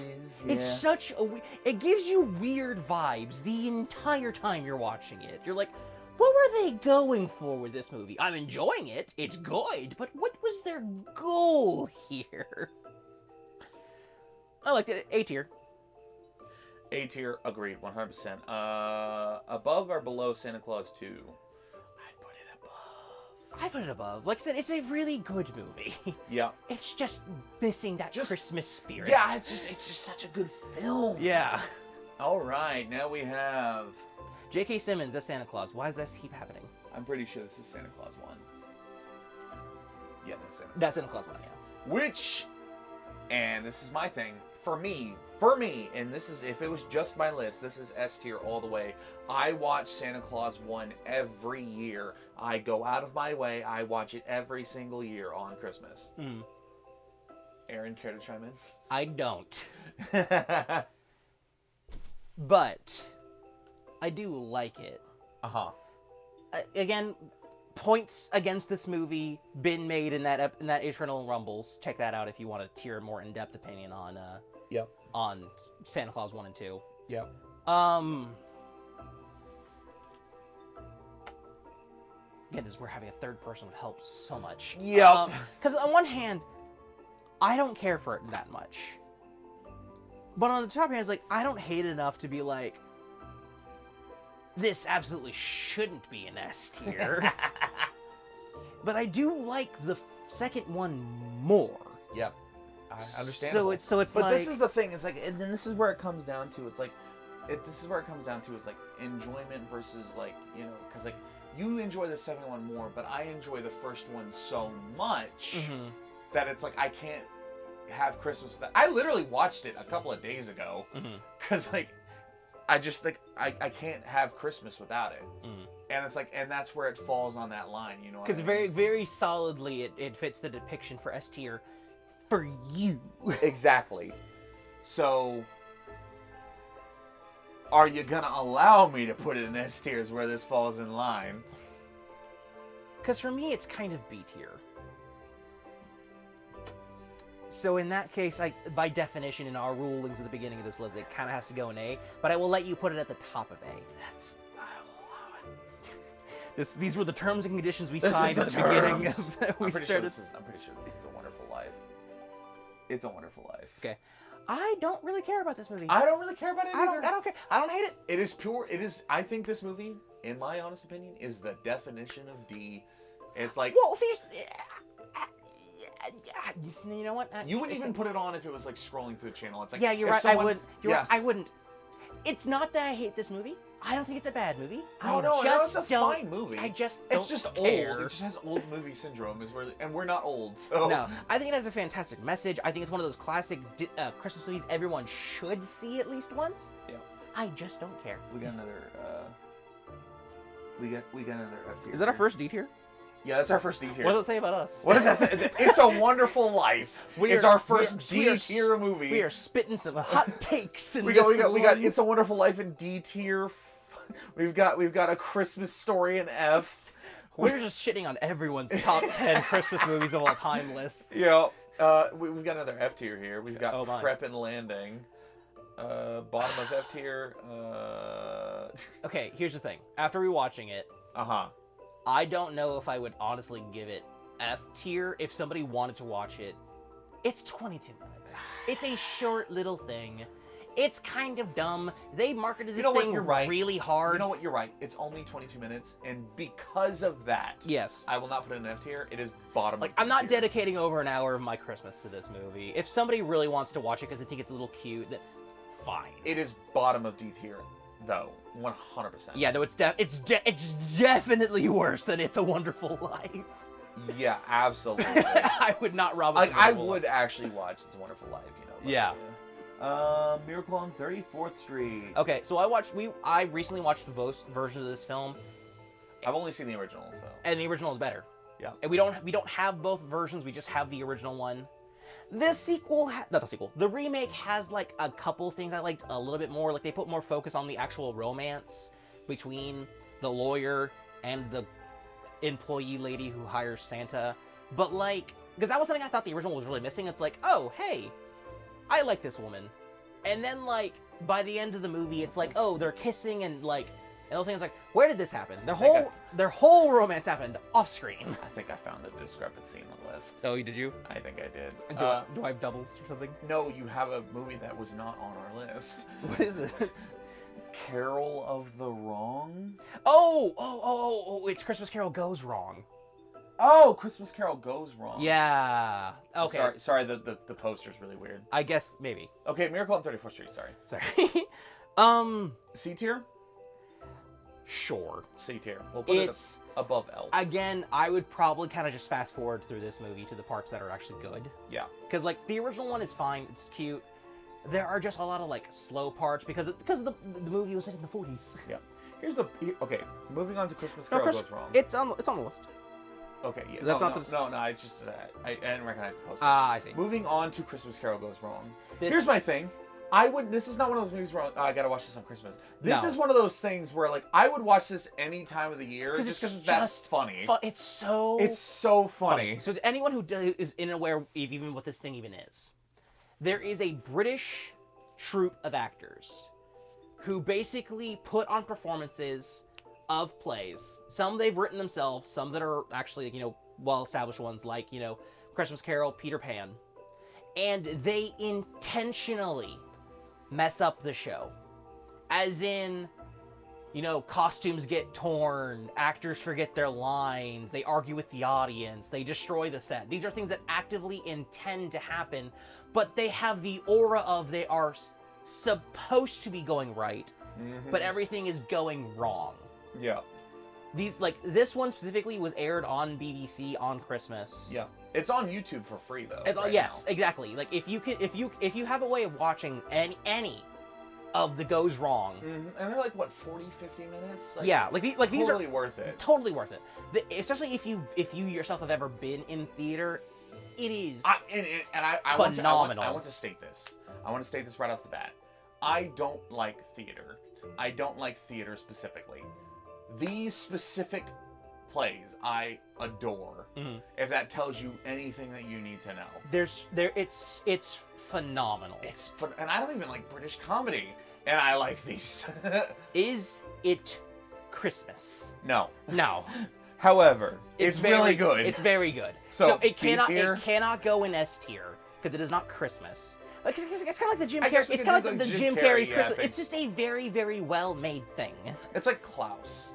It's such a. It gives you weird vibes the entire time you're watching it. You're like, what were they going for with this movie? I'm enjoying it. It's good, but what was their goal here? I liked it. A tier. A tier, agreed, 100%. Above or below Santa Claus 2? I'd put it above. I put it above. Like I said, it's a really good movie. Yeah. It's just missing that Just- Christmas spirit. Yeah, it's just such a good film. Yeah. All right, now we have. J.K. Simmons as Santa Claus. Why does this keep happening? I'm pretty sure this is Santa Claus 1. Yeah, that's Santa. That's Santa Claus 1, yeah. Which, and this is my thing, for me, and this is, if it was just my list, this is S tier all the way. I watch Santa Claus 1 every year. I go out of my way. I watch it every single year on Christmas. Aaron, care to chime I don't. in? But I do like it. Uh-huh. Again, points against this movie been made in that Eternal Rumbles. Check that out if you want to hear a more in-depth opinion on Yep. on Santa Claus 1 and 2. Yep. Again, this is where having a third person would help so much. Yep. Because on one hand, I don't care for it that much. But on the top hand, it's like, I don't hate it enough to be like, this absolutely shouldn't be an S tier. But I do like the second one more. Yep. I understand. So it's But like, this is the thing. It's like, and then this is where it comes down to. It's like, this is where it comes down to. It's like enjoyment versus like, you know, because like you enjoy the second one more, but I enjoy the first one so much that it's like I can't have Christmas without. I literally watched it a couple of days ago because like I just think I can't have Christmas without it. And it's like, and that's where it falls on that line, you know. because very, very solidly it fits the depiction for S tier for you. Exactly. So, are you gonna allow me to put it in S tiers where this falls in line? Because for me, it's kind of B tier. So in that case, by definition, in our rulings at the beginning of this list, it kind of has to go in A. But I will let you put it at the top of A. These were the terms and conditions we signed at the beginning. I'm pretty sure this is A Wonderful Life. It's A Wonderful Life. Okay. I don't really care about this movie. I don't really care about it either. I don't care. I don't hate it. It is pure. It is. I think this movie, in my honest opinion, is the definition of D. It's like. Well, see, you know what? You wouldn't even put it on if it was like scrolling through the channel. It's like, yeah, you're if right. someone- I would. You're yeah. right. I wouldn't. It's not that I hate this movie. I don't think it's a bad movie. No, it's a don't, fine movie. I just It's don't just care. old. It just has old movie syndrome, and we're not old, so. No, I think it has a fantastic message. I think it's one of those classic Christmas movies everyone should see at least once. Yeah. I just don't care. We got another. We got another F tier. Is that our first D tier? Yeah, that's our first D tier. What does it say about us? What does that say? It's a Wonderful Life. It's our first D tier movie. We are spitting some hot takes in we this got one. It's a Wonderful Life in D tier. We've got A Christmas Story in F. We're just shitting on everyone's top 10 Christmas movies of all time lists. Yeah. We've got another F tier here. We've got Prep and Landing. Bottom of F tier. Okay, here's the thing. After rewatching it, I don't know if I would honestly give it F tier if somebody wanted to watch it. It's 22 minutes. It's a short little thing. It's kind of dumb. They marketed this thing really hard. You know what? You're right. It's only 22 minutes, and because of that, yes, I will not put it in F tier. It is bottom. Like of I'm not tier. dedicating over an hour of my Christmas to this movie. If somebody really wants to watch it because they think it's a little cute, then fine. It is bottom of D tier. though. 100%. Yeah, no, it's definitely worse than It's a Wonderful Life. Yeah, absolutely. I would not rob it. Like, I would actually watch It's a Wonderful Life, you know. But, Yeah. Miracle on 34th Street. Okay, so I recently watched both versions of this film, I've only seen the original, so. and the original is better. Yeah. And we don't have both versions. We just have the original one. The sequel, not the sequel. The remake has like a couple things I liked a little bit more. Like they put more focus on the actual romance between the lawyer and the employee lady who hires Santa. But like, because that was something I thought the original was really missing. It's like, oh hey, I like this woman, and then like by the end of the movie, it's like, oh, they're kissing and like. And those things like, where did this happen? Their whole romance happened off screen. I think I found a discrepancy in the list. Oh, did you? I think I did. Do I have doubles or something? No, you have a movie that was not on our list. What is it? Carol of the Wrong? Oh, it's Christmas Carol Goes Wrong. Oh, Christmas Carol Goes Wrong. Yeah. Okay. Sorry, the poster's really weird. I guess maybe. Okay, Miracle on 34th Street, sorry. C tier? Sure. C tier. We'll put it above Elf. Again, I would probably kind of just fast forward through this movie to the parts that are actually good. Yeah. Because like the original one is fine, it's cute. There are just a lot of like slow parts because the movie was set in the 40s. Yeah. Okay, moving on to Christmas Carol Goes Wrong. It's on the list. Okay, yeah. So that's not the... No, it's just I didn't recognize the poster. Ah, I see. Moving on to Christmas Carol Goes Wrong. This... Here's my thing. This is not one of those movies where I gotta watch this on Christmas. This is one of those things where like I would watch this any time of the year just because it's that funny. It's so funny. So to anyone who is unaware of even what this thing even is, there is a British troupe of actors who basically put on performances of plays. Some they've written themselves, some that are actually, well-established ones like, Christmas Carol, Peter Pan. And they intentionally mess up the show. As in, costumes get torn, actors forget their lines, they argue with the audience, they destroy the set. These are things that actively intend to happen, but they have the aura of they are supposed to be going right, but everything is going wrong. Yeah. This one specifically was aired on BBC on Christmas. Yeah. It's on YouTube for free though. Yes, exactly. Like if you have a way of watching any of the Goes Wrong, and they're like what 40, 50 minutes. These are worth it. Totally worth it. Especially if you yourself have ever been in theater, it is. I phenomenal. I want to state this. I want to state this right off the bat. I don't like theater. I don't like theater specifically. These specific plays I adore. If that tells you anything that you need to know. It's phenomenal. It's fun, and I don't even like British comedy, and I like these. Is it Christmas? No. However, it's really good. It's very good. So it cannot go in S tier because it is not Christmas. Like it's kind of like the Jim Carrey. It's kind of like the Jim Carrey Christmas. It's just a very, very well made thing. It's like Klaus.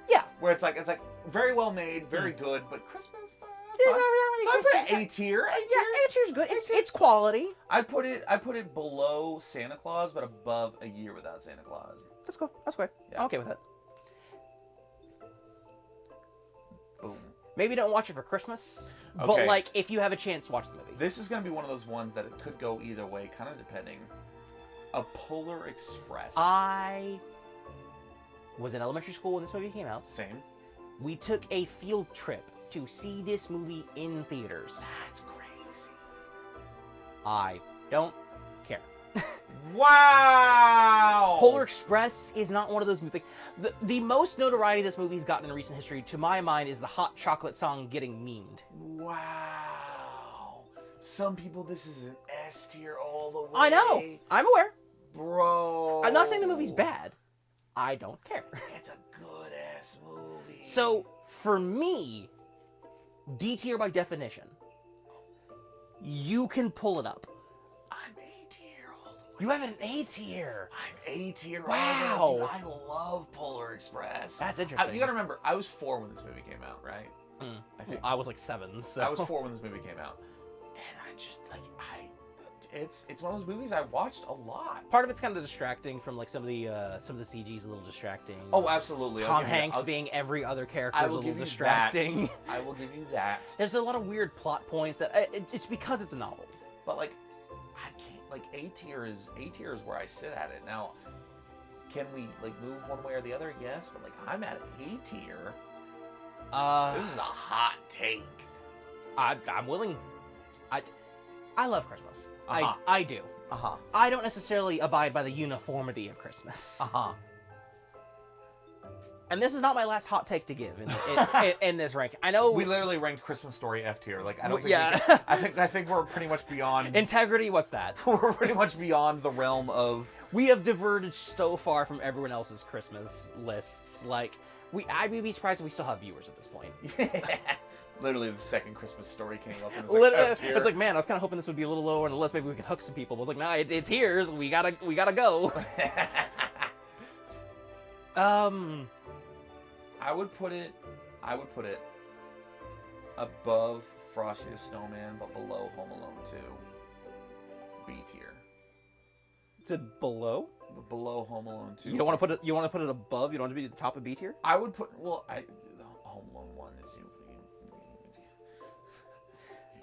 Yeah. Where it's like very well made, very good, but Christmas. So I put it A tier. Yeah, A tier's good. It's quality. I put it below Santa Claus, but above A Year Without Santa Claus. That's cool. That's great. Yeah. I'm okay with that. Boom. Maybe don't watch it for Christmas, okay. But if you have a chance, watch the movie. This is gonna be one of those ones that it could go either way, kind of depending. A Polar Express. I was in elementary school when this movie came out. Same. We took a field trip to see this movie in theaters. That's crazy. I don't care. Wow! Polar Express is not one of those movies. The most notoriety this movie's gotten in recent history, to my mind, is the Hot Chocolate song getting memed. Wow. Some people, this is an S tier all the way. I know. I'm aware. Bro. I'm not saying the movie's bad. I don't care. It's a good-ass movie. So, for me, D tier by definition. You can pull it up. I'm A tier all the way. You have an A tier. I'm A tier. Wow. All the way. I love Polar Express. That's interesting. You gotta remember, I was 4 when this movie came out, right? I think I was like 7. So I was 4 when this movie came out, and I just it's one of those movies I watched a lot. Part of it's kind of distracting from like some of the CG's a little distracting. Oh, absolutely. Tom Hanks being every other character is a little distracting. I will give you that. There's a lot of weird plot points that it's because it's a novel. But like, I can't. Like A tier is where I sit at it now. Can we like move one way or the other? Yes, but like I'm at A tier. This is a hot take. I'm willing. I love Christmas. Uh-huh. I do. Uh-huh. I don't necessarily abide by the uniformity of Christmas. Uh-huh. And this is not my last hot take to give in this rank. I know We literally ranked Christmas Story F tier. Like I don't think yeah. I think we're pretty much beyond Integrity, what's that? we're pretty much beyond the realm of We have diverged so far from everyone else's Christmas lists. Like I would be surprised if we still have viewers at this point. literally the second Christmas Story came up and it's Literally, F tier. it's like, man, I was kind of hoping this would be a little lower on the list. Maybe we could hook some people. But I was like, nah, it's here. So we gotta go. I would put it above Frosty the Snowman, but below Home Alone 2. B tier. To below. Below Home Alone 2. You don't want to put it. You want to put it above. You don't want to be at the top of B tier. I would put Home Alone 1 is you.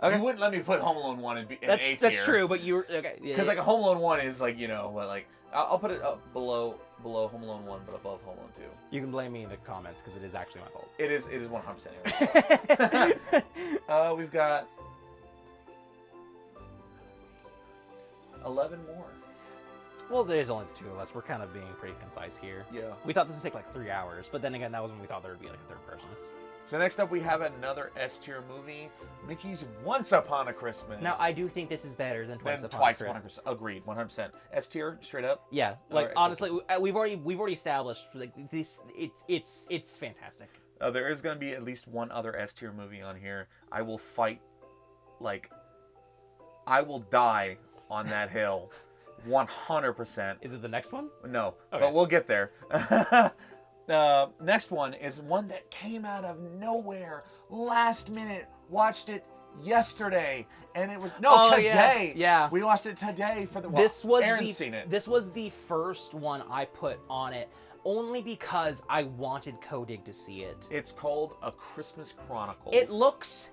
Okay. You wouldn't let me put Home Alone 1 in A tier. That's true, but you're okay. Because like a Home Alone 1 is like but like I'll put it up below Home Alone 1, but above Home Alone 2. You can blame me in the comments because it is actually my fault. It is 100% anyway. We've got 11 more. Well, there's only the two of us. We're kind of being pretty concise here. Yeah. We thought this would take like 3 hours, but then again, that was when we thought there would be like a third person. So next up, we have another S tier movie, Mickey's Once Upon a Christmas. Now, I do think this is better than Twice Upon Twice a Upon a Christmas. Christmas. Agreed, 100%. S tier, straight up. Yeah, like Alright, honestly, we've already established like this. It's fantastic. There is going to be at least one other S tier movie on here. I will fight, like, I will die on that hill, 100%. Is it the next one? No, Okay. but we'll get there. Next one is one that came out of nowhere, last minute. Watched it yesterday, and it was today. Yeah. We watched it today for the. Aaron's seen it. This was the first one I put on it, only because I wanted Kodig to see it. It's called A Christmas Chronicles. It looks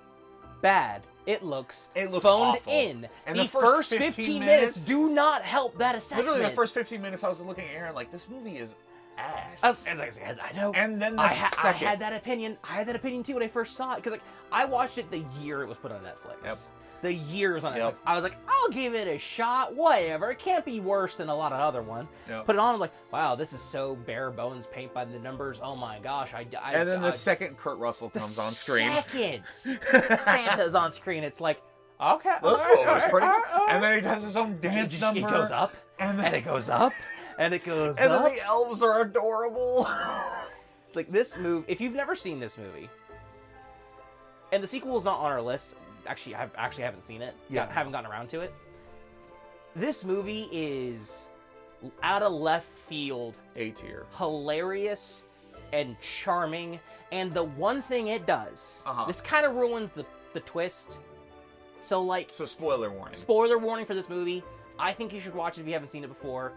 bad. It looks phoned awful. in. And the first 15 minutes do not help that assessment. Literally, the first 15 minutes, I was looking at Aaron like, this movie is ass. As I said, I know. And then I second. had that opinion. I had that opinion too when I first saw it because like I watched it the year it was put on Netflix. Yep. The year it was on Yep. Netflix. I was like, I'll give it a shot. Whatever. It can't be worse than a lot of other ones. Yep. Put it on. I'm like, wow, this is so bare bones, paint by the numbers. Oh my gosh. And then the second Kurt Russell comes on screen. Second Santa's on screen. It's like, okay. This all right, one all was right, pretty all good. right, all right. And then he does his own dance number. It goes up. And then it goes up. And it goes And up. then the elves are adorable. It's like this movie. If you've never seen this movie, and the sequel is not on our list, actually, I haven't seen it. Yeah. Haven't gotten around to it. This movie is out of left field, A tier. hilarious and charming. And the one thing it does, Uh-huh. this kind of ruins the twist. So like, So spoiler warning. spoiler warning for this movie. I think you should watch it if you haven't seen it before.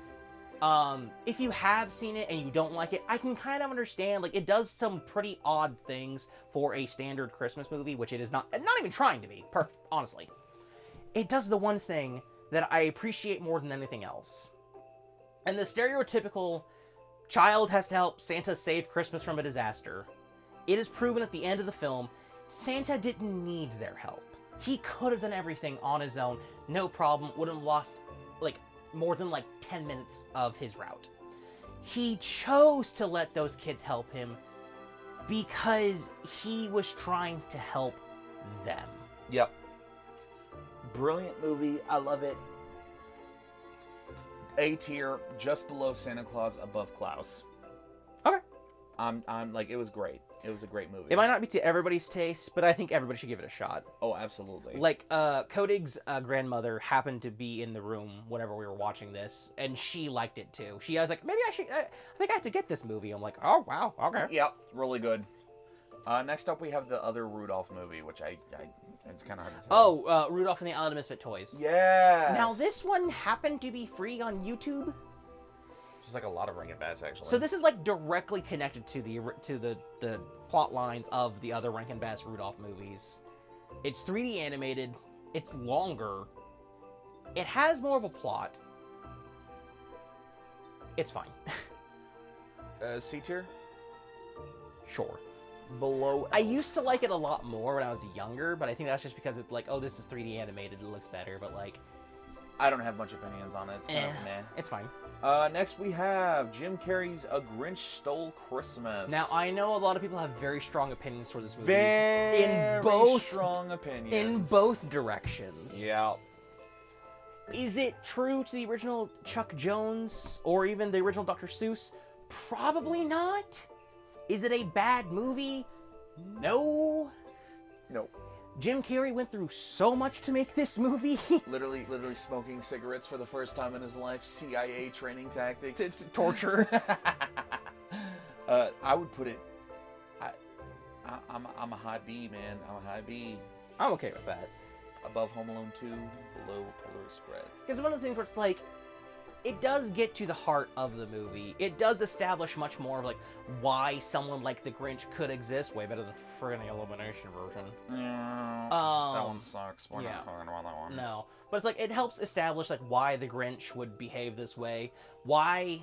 If you have seen it and you don't like it, I can kind of understand. Like, it does some pretty odd things for a standard Christmas movie, which it is not even trying to be. Honestly, it does the one thing that I appreciate more than anything else. And the stereotypical child has to help Santa save Christmas from a disaster. It is proven at the end of the film, Santa didn't need their help. He could have done everything on his own, no problem, wouldn't have lost, like, more than, 10 minutes of his route. He chose to let those kids help him because he was trying to help them. Yep. Brilliant movie. I love it. A tier, just below Santa Claus, above Klaus. Okay. I'm like, it was great. It was a great movie. It might not be to everybody's taste, but I think everybody should give it a shot. Oh, absolutely. Like, Kodig's grandmother happened to be in the room whenever we were watching this, and she liked it too. I was like, maybe I think I have to get this movie. I'm like, oh, wow, okay. Yep, really good. Next up, we have the other Rudolph movie, which it's kind of hard to tell. Oh, Rudolph and the Island of Misfit Toys. Yeah. Now, this one happened to be free on YouTube. Just like a lot of Rankin Bass, actually. So this is like directly connected to the plot lines of the other Rankin Bass Rudolph movies. It's 3D animated. It's longer. It has more of a plot. It's fine. C tier? Sure. Below. I used to like it a lot more when I was younger, but I think that's just because it's like, oh, this is 3D animated, it looks better, but like... I don't have much opinions on it. It's kind of meh. It's fine. Next, we have Jim Carrey's A Grinch Stole Christmas. Now, I know a lot of people have very strong opinions for this movie. Very strong opinions. In both directions. Yeah. Is it true to the original Chuck Jones, or even the original Dr. Seuss? Probably not. Is it a bad movie? No. No. Jim Carrey went through so much to make this movie. Literally smoking cigarettes for the first time in his life. CIA training tactics. Torture. I would put it. I'm a high B, man. I'm a high B. I'm okay with that. Above Home Alone 2, below Polar Express. Because one of the things where it's like, it does get to the heart of the movie. It does establish much more of like why someone like the Grinch could exist. Way better than friggin' the Illumination version. Yeah. That one sucks. We're yeah. not talking about that one. No, but it's like it helps establish like why the Grinch would behave this way. Why,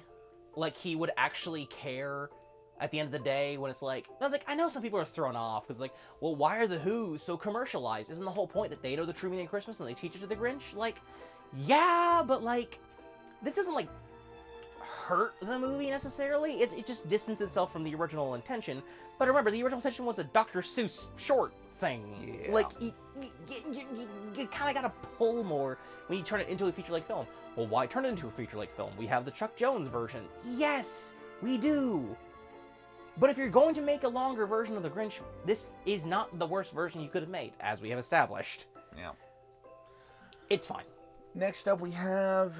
like he would actually care at the end of the day when it's like, I was like, I know some people are thrown off because like, well, why are the Who's so commercialized? Isn't the whole point that they know the true meaning of Christmas and they teach it to the Grinch? Like, yeah, but like, this doesn't like hurt the movie necessarily. It just distances itself from the original intention. But remember, the original intention was a Dr. Seuss short thing. Yeah. Like, you kind of got to pull more when you turn it into a feature-length film. Well, why turn it into a feature-length film? We have the Chuck Jones version. Yes, we do. But if you're going to make a longer version of The Grinch, this is not the worst version you could have made, as we have established. Yeah. It's fine. Next up, we have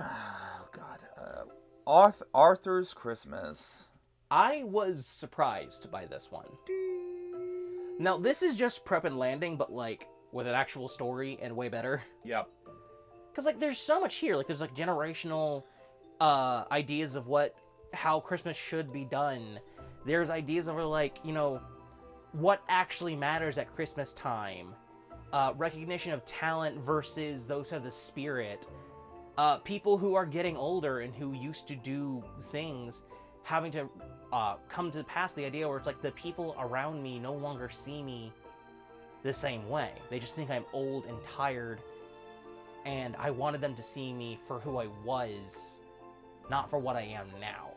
Arthur's Christmas. I was surprised by this one. Now, this is just Prep and Landing, but like with an actual story and way better. Yep. Because like there's so much here. Like there's like generational ideas of how Christmas should be done. There's ideas of like, you know, what actually matters at Christmas time. Recognition of talent versus those who have the spirit. People who are getting older and who used to do things having to come to pass, the idea where it's like the people around me no longer see me the same way. They just think I'm old and tired, and I wanted them to see me for who I was, not for what I am now.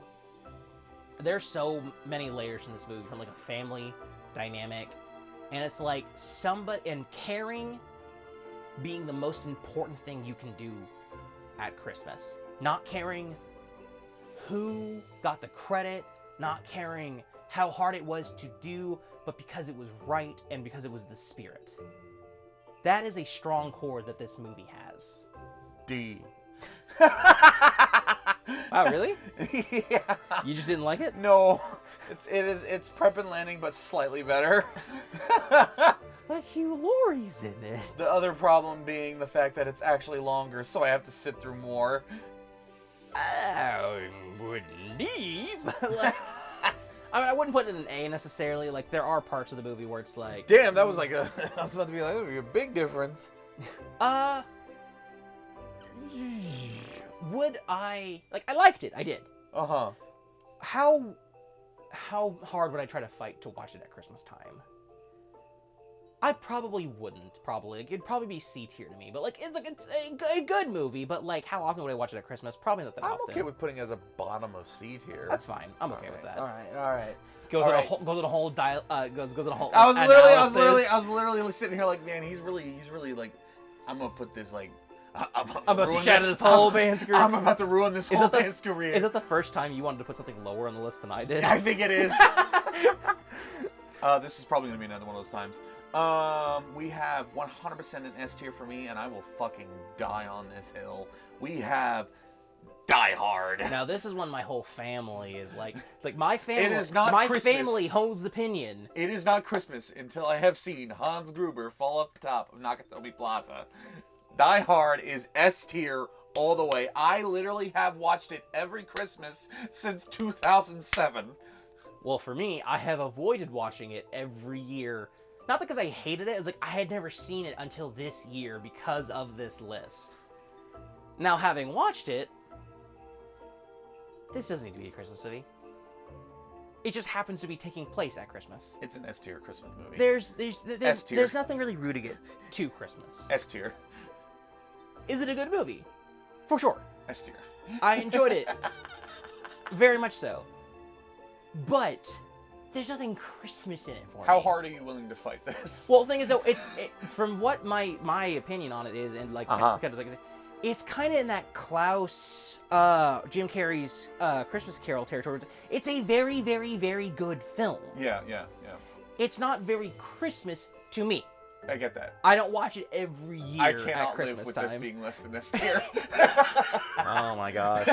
There's so many layers in this movie, from like a family dynamic, and it's like somebody, and caring being the most important thing you can do at Christmas. Not caring who got the credit, not caring how hard it was to do, but because it was right and because it was the spirit. That is a strong core that this movie has. D. Wow, really? Yeah. You just didn't like it? No. It's Prep and Landing, but slightly better. But Hugh Laurie's in it. The other problem being the fact that it's actually longer, so I have to sit through more. I wouldn't leave. Like, I mean, I wouldn't put it in an A necessarily. Like, there are parts of the movie where it's like... Damn, that was like a... I was about to be like, that would be a big difference. Would I... Like, I liked it. I did. Uh-huh. How hard would I try to fight to watch it at Christmas time? I probably wouldn't, probably. Like, it'd probably be C tier to me. But, like, it's a good movie. But, like, how often would I watch it at Christmas? Probably not that often. I'm okay with putting it at the bottom of C tier. That's fine. I'm okay with that. All right. Goes All in right. a whole goes in a whole I was analysis. literally sitting here like, man, he's really like, I'm gonna put this like, I'm about to shatter this whole man's career. I'm about to ruin this whole man's career. Is it the first time you wanted to put something lower on the list than I did? I think it is. This is probably gonna be another one of those times. We have 100% an S tier for me, and I will fucking die on this hill. We have Die Hard. Now this is when my whole family is like my family. It is not my Christmas. family holds the opinion. It is not Christmas until I have seen Hans Gruber fall off the top of Nakatomi Plaza. Die Hard is S tier all the way. I literally have watched it every Christmas since 2007. Well, for me, I have avoided watching it every year. Not because I hated it, it's like I had never seen it until this year because of this list. Now, having watched it, this doesn't need to be a Christmas movie. It just happens to be taking place at Christmas. It's an S tier Christmas movie. There's nothing really rooting it to Christmas. S tier. Is it a good movie? For sure. S tier. I enjoyed it. Very much so. But there's nothing Christmas in it for me. How hard are you willing to fight this? Well, the thing is, though, from what my opinion on it is, and like, kind of like I said, it's kind of in that Klaus, Jim Carrey's Christmas Carol territory. It's a very, very, very good film. Yeah. It's not very Christmas to me. I get that. I don't watch it every year I at cannot Christmas live with time. this being less than S tier. Oh my gosh.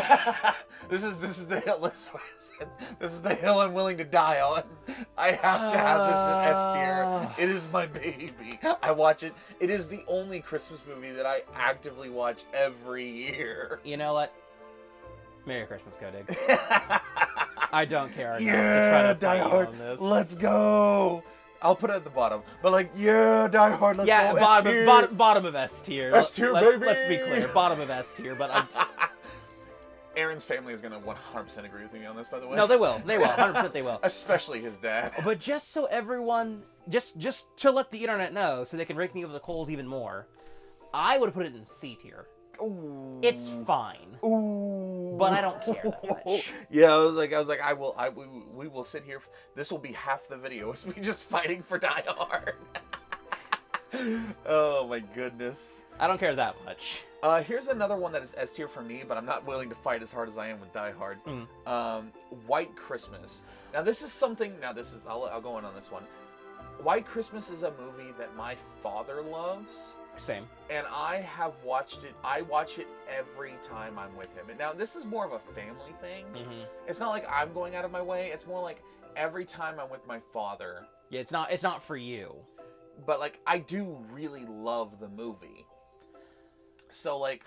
This is the hill. This is the hill I'm willing to die on. I have to have this in S tier. It is my baby. I watch it. It is the only Christmas movie that I actively watch every year. You know what? Merry Christmas, Kodig. I don't care enough to try to Die fight Hard. you on this. Let's go. I'll put it at the bottom. But like, yeah, Die Hard. Let's go. Bottom of S tier. S tier, baby. Let's be clear, bottom of S tier. But Aaron's family is gonna 100% agree with me on this, by the way. no, they will. 100% they will. Especially his dad. But just so everyone, just to let the internet know, so they can rake me over the coals even more, I would have put it in C tier. Ooh. It's fine. Ooh. But I don't care that much. Yeah, we will sit here. This will be half the video. It's me just fighting for Die Hard. Oh my goodness. I don't care that much. Here's another one that is S tier for me, but I'm not willing to fight as hard as I am with Die Hard. White Christmas. Now this is something. I'll go in on this one. White Christmas is a movie that my father loves. Same. And I have watched it. I watch it every time I'm with him. And now this is more of a family thing. It's not like I'm going out of my way. It's more like every time I'm with my father. Yeah, it's not for you. But like I do really love the movie. So like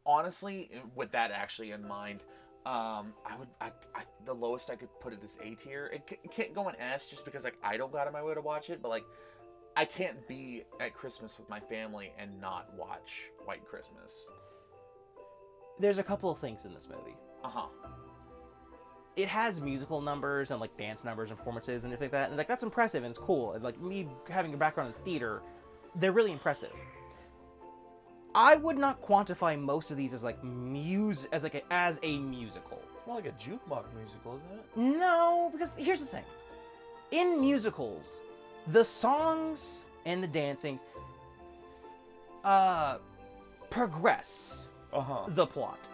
honestly, with that actually in mind, the lowest I could put it is A tier. It can't go in S just because like I don't go out of my way to watch it, but like I can't be at Christmas with my family and not watch White Christmas. There's a couple of things in this movie. Uh-huh. It has musical numbers and like dance numbers and performances and everything like that, and like that's impressive and it's cool. And like me having a background in theater, they're really impressive. I would not quantify most of these as like as a musical. More like a jukebox musical, isn't it? No, because here's the thing. In musicals, the songs and the dancing progress the plot.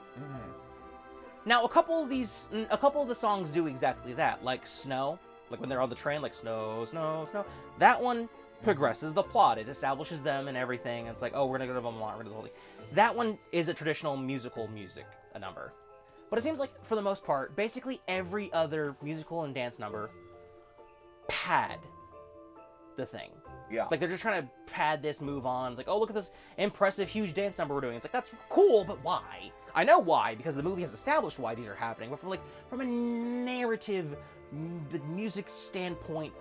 Now, a couple of the songs do exactly that, like Snow, like when they're on the train, like Snow, Snow, Snow. That one progresses the plot. It establishes them and everything. It's like, oh, we're gonna go to Vermont, we're gonna do the whole thing. That one is a traditional musical number. But it seems like, for the most part, basically every other musical and dance number pad the thing. Yeah. Like, they're just trying to pad this, move on. It's like, oh, look at this impressive, huge dance number we're doing. It's like, that's cool, but why? I know why, because the movie has established why these are happening, but from a narrative, the music standpoint,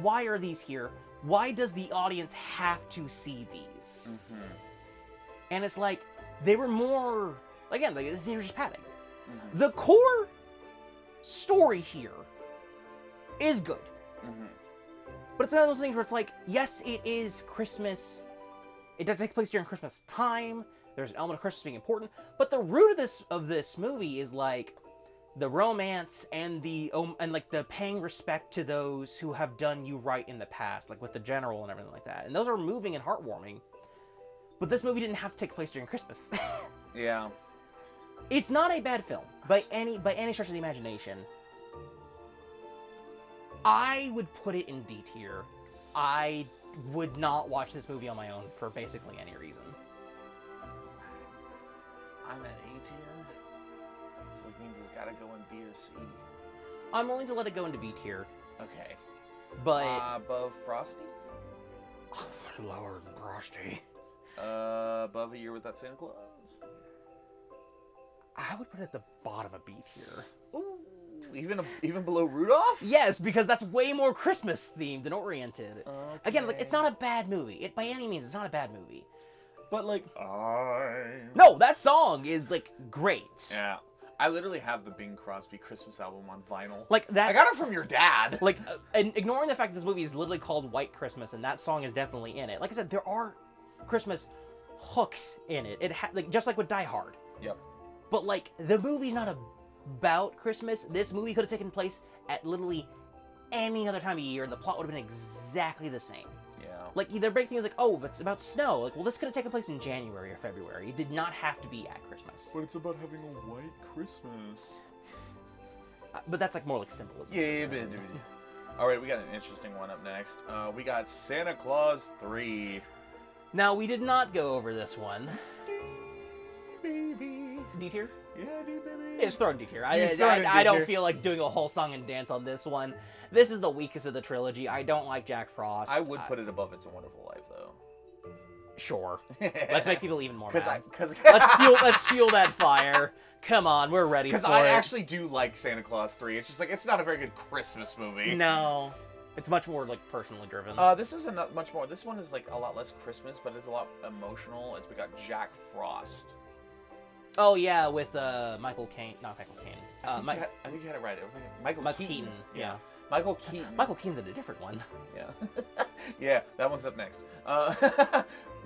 why are these here? Why does the audience have to see these? And it's like, they were more, again, they were just padding. The core story here is good. But it's one of those things where it's like, yes, it is Christmas. It does take place during Christmas time. There's an element of Christmas being important. But the root of this movie is like the romance and the paying respect to those who have done you right in the past, like with the general and everything like that. And those are moving and heartwarming. But this movie didn't have to take place during Christmas. Yeah. It's not a bad film by any stretch of the imagination. I would put it in D tier. I would not watch this movie on my own for basically any reason. I'm at A tier. means it's gotta go in B or C. I'm willing to let it go into B tier, Okay. but Above Frosty? lower than Frosty. Above A Year Without Santa Claus? I would put it at the bottom of B tier. Ooh, even below Rudolph? Yes, because that's way more Christmas themed and oriented. Okay. Again, like, it's not a bad movie. It by any means, it's not a bad movie. But like, no, that song is like great. Yeah. I literally have the Bing Crosby Christmas album on vinyl. Like that's I got it from your dad. like, and ignoring the fact that this movie is literally called White Christmas, and that song is definitely in it. Like I said, there are Christmas hooks in it. Like just like with Die Hard. Yep. But like the movie's not about Christmas. This movie could have taken place at literally any other time of year, and the plot would have been exactly the same. Yeah. Like their big thing is like, oh, but it's about snow. Like, well, this could have taken place in January or February. It did not have to be at Christmas. But it's about having a white Christmas. But that's like more like symbolism. Yeah, but... All right, we got an interesting one up next. We got Santa Claus 3. Now we did not go over this one. Baby. D tier? Yeah, baby. It's thrown D tier. You're throwing it I D don't tier. feel like doing a whole song and dance on this one. This is the weakest of the trilogy. I don't like Jack Frost. I would put it above It's a Wonderful Life, though. Sure. Let's make people even more mad. Because Let's fuel that fire. Come on, we're ready for it. I actually do like Santa Claus 3. It's just like it's not a very good Christmas movie. No. It's much more like personally driven. This is much more. This one is like a lot less Christmas, but it's a lot emotional. We got Jack Frost. Oh yeah, with Michael Caine. Not Michael Caine. I think you had it right. Michael Keaton. Yeah. Michael Keaton. Michael Keane's in a different one. Yeah. Yeah, that one's up next.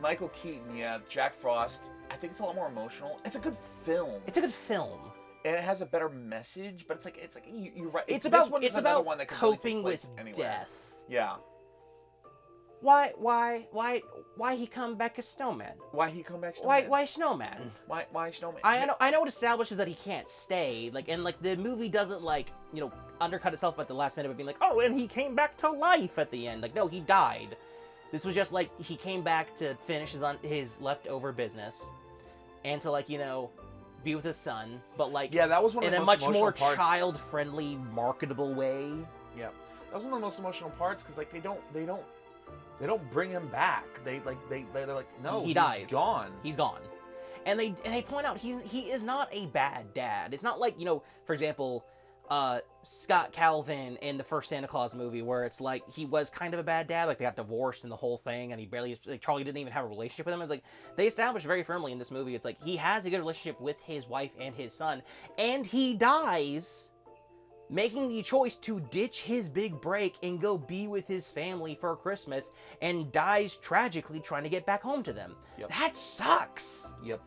Michael Keaton, yeah. Jack Frost. I think it's a lot more emotional. It's a good film. It's a good film. And it has a better message, but it's like you're right. It's This about one is another one that could really take coping place with anywhere. death. Yeah. Why he come back a snowman? Why he come back? Why snowman? Why snowman? I know it establishes that he can't stay, like, and like the movie doesn't like, you know, undercut itself at the last minute by being like, oh, and he came back to life at the end. Like, no, he died. This was just like he came back to finish his leftover business, and to, like, you know, be with his son, but like, Yeah, that was one of in the a most much emotional more parts. child-friendly, marketable way. Yeah, that was one of the most emotional parts because like they don't bring him back. They're like, no, He dies. He's gone. He's gone. And they point out he is not a bad dad. It's not like, you know, for example, Scott Calvin in the first Santa Claus movie, where it's like he was kind of a bad dad, like they got divorced and the whole thing, and he barely, like, Charlie didn't even have a relationship with him. It's like they established very firmly in this movie, it's like he has a good relationship with his wife and his son, and he dies making the choice to ditch his big break and go be with his family for Christmas, and dies tragically trying to get back home to them. Yep. That sucks. Yep.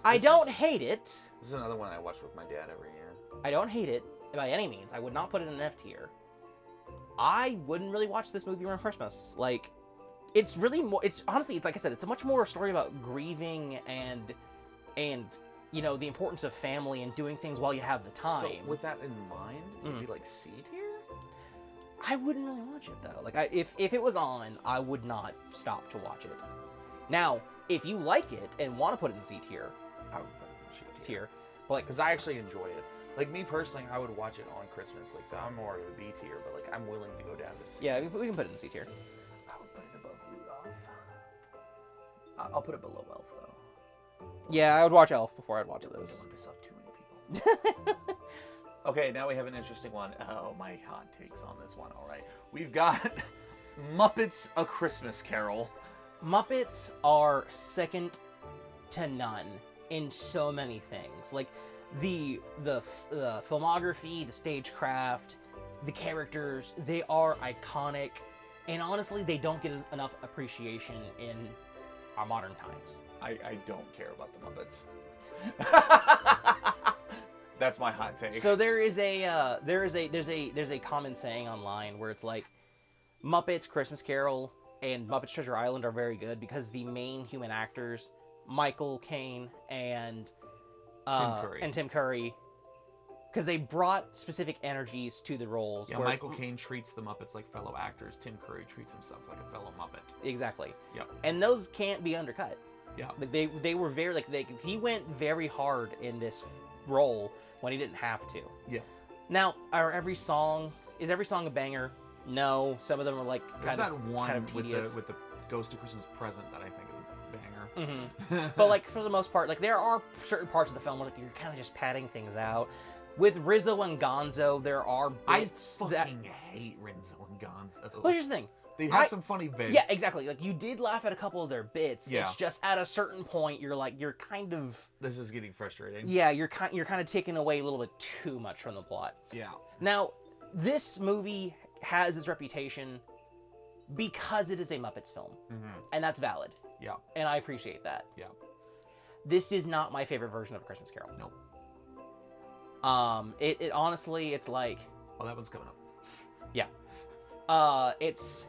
I This don't is- hate it. This is another one I watch with my dad every year. I don't hate it by any means. I would not put it in an F tier. I wouldn't really watch this movie around Christmas. Like, it's really more. It's honestly, it's like I said, it's a much more a story about grieving and you know, the importance of family and doing things while you have the time. So with that in mind, would you like C tier? I wouldn't really watch it though. Like, if it was on, I would not stop to watch it. Now, if you like it and want to put it in C tier, I would put it in C tier. but like, Because I actually enjoy it. Like me personally, I would watch it on Christmas. Like, so I'm more of a B tier, but like I'm willing to go down to C. yeah, we can put it in C tier. I would put it above Rudolph. I'll put it below Elf though. Yeah, I would watch Elf before I'd watch Don't this. want to piss off too many people. Okay, now we have an interesting one. Oh, my hot takes on this one. All right, we've got Muppets: A Christmas Carol. Muppets are second to none in so many things. Like the filmography, the stagecraft, the characters, they are iconic, and honestly, they don't get enough appreciation in our modern times. I don't care about the Muppets. That's my hot take. So there's a common saying online where it's like Muppets Christmas Carol and Muppets Treasure Island are very good because the main human actors, Michael Caine and Tim Curry, because they brought specific energies to the roles. Yeah, where- Michael Caine treats the Muppets like fellow actors. Tim Curry treats himself like a fellow Muppet. Exactly. Yep. And those can't be undercut. Yeah. Like they were very like he went very hard in this role when he didn't have to. Yeah. Now, is every song a banger? No, some of them are like There's kind that of one kind of tedious. with the Ghost of Christmas Present that I think is a banger. Mm-hmm. But like for the most part, like there are certain parts of the film where like you're kind of just padding things out. With Rizzo and Gonzo, there are bits I that. fucking hate Rizzo and Gonzo. Well, here's the thing. They have some funny bits. Yeah, exactly. Like you did laugh at a couple of their bits. Yeah. It's just at a certain point you're kind of This is getting frustrating. yeah, you're kind of taking away a little bit too much from the plot. Yeah. Now, this movie has its reputation because it is a Muppets film, and that's valid. Yeah. And I appreciate that. Yeah. This is not my favorite version of A Christmas Carol. Nope. It honestly, it's like, Oh, that one's coming up. it's.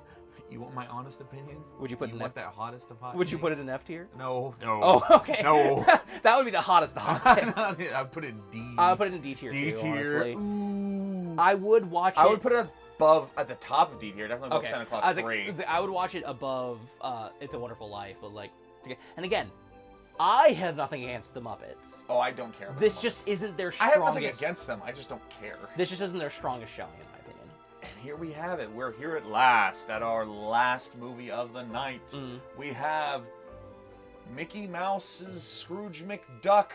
You want my honest opinion? Would you put you it in want that hottest of hot? Would you takes? put it in F tier? No. No. Oh, okay. No. That would be the hottest of hot takes. I put it in D. I would put it in D tier D too, tier. honestly. Ooh. I would watch it. I would put it above, at the top of D tier, definitely above okay. Santa Claus I was 3. like, I would watch it above It's a Wonderful Life, but like, and again, I have nothing against the Muppets. Oh, I don't care about This the just Muppets. isn't their I strongest. have nothing against them, I just don't care. This just isn't their strongest showing, in my opinion. And here we have it. We're here at last, at our last movie of the night. We have Mickey Mouse's Scrooge McDuck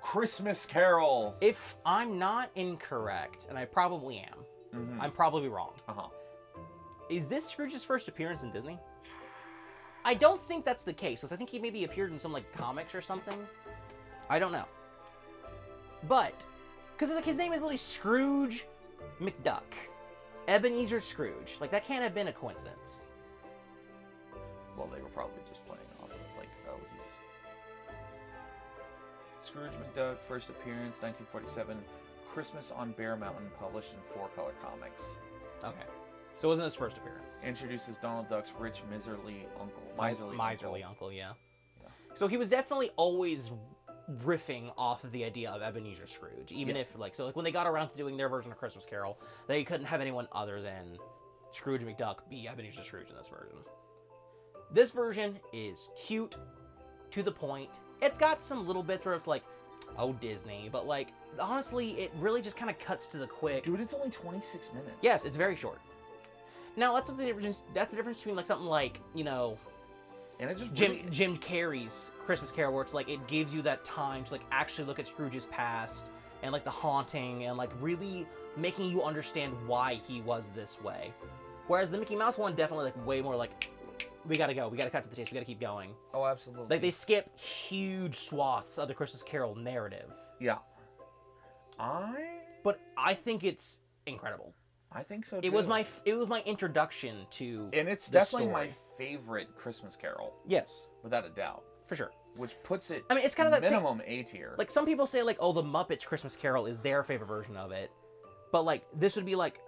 Christmas Carol. If I'm not incorrect, and I probably am, I'm probably wrong. Uh-huh. Is this Scrooge's first appearance in Disney? I don't think that's the case, because I think he maybe appeared in some like comics or something. I don't know. But, because like his name is literally Scrooge McDuck. Ebenezer Scrooge. Like, that can't have been a coincidence. Well, they were probably just playing off of, like, oh, he's... Scrooge McDuck, first appearance, 1947. Christmas on Bear Mountain, published in 4-color comics. Okay. So it wasn't his first appearance. Introduces Donald Duck's rich, miserly uncle. Miserly uncle, yeah. So he was definitely always riffing off of the idea of Ebenezer Scrooge, even if like when they got around to doing their version of Christmas Carol, they couldn't have anyone other than Scrooge McDuck be Ebenezer Scrooge in this version. This version is cute, to the point. It's got some little bits where it's like, oh, Disney, but like honestly, it really just kind of cuts to the quick. Dude, it's only 26 minutes. Yes, it's very short. Now that's the difference. That's the difference between like something like And it just Jim Carrey's Christmas Carol, where it's like it gives you that time to like actually look at Scrooge's past and like the haunting and like really making you understand why he was this way. Whereas the Mickey Mouse one definitely like way more like, we gotta go, we gotta cut to the chase, we gotta keep going. Oh, absolutely. Like they skip huge swaths of the Christmas Carol narrative. Yeah. But I think it's incredible. I think so too. It was my introduction to, and it's the definitely story. my favorite Christmas Carol, Yes, without a doubt. for sure. Which puts it, I mean, it's kind of that same- minimum A tier. Like some people say like, oh, the Muppets Christmas Carol is their favorite version of it, but like this would be like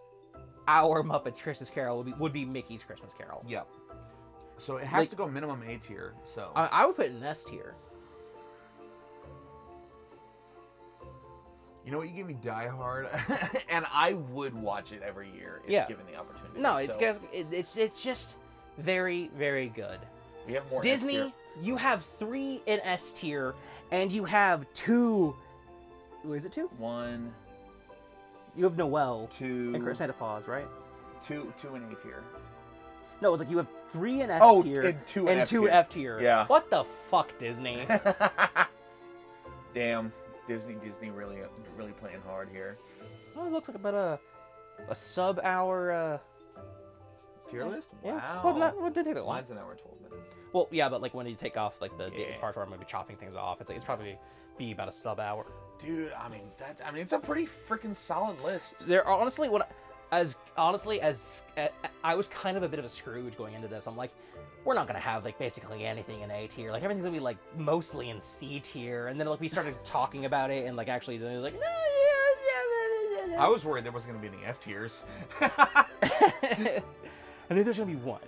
our Muppets Christmas Carol would be Mickey's Christmas Carol. yeah. So it has Like- to go minimum A tier. So I would put it in S tier. you know what? You give me Die Hard, and I would watch it every year if Yeah. given the opportunity. No, So it's just very, very good. we have more S Disney, tier. you have 3 in S tier, and you have 2. Is it 2? 1, You have Noel 2, and Santa Claus, right? 2 in A tier. No, it's like you have 3 in S Oh, tier and 2 in and F 2 tier. F tier. Yeah. What the fuck, Disney? Damn, Disney really playing hard here. Oh, it looks like about a sub-hour. Tier list? Yeah. Wow. Well, what did it take that long? Mine's an hour and 12 minutes. Well, yeah, but like when you take off like the Yeah. parts where I'm gonna be chopping things off, it's probably be about a sub-hour. Dude, I mean it's a pretty freaking solid list. There are honestly as I was kind of a bit of a Scrooge going into this. I'm like, we're not gonna have like basically anything in A tier. Like everything's gonna be like mostly in C tier. And then like we started talking about it and like actually they're like, no, yeah. I was worried there wasn't gonna be any F tiers. I knew there's gonna be one.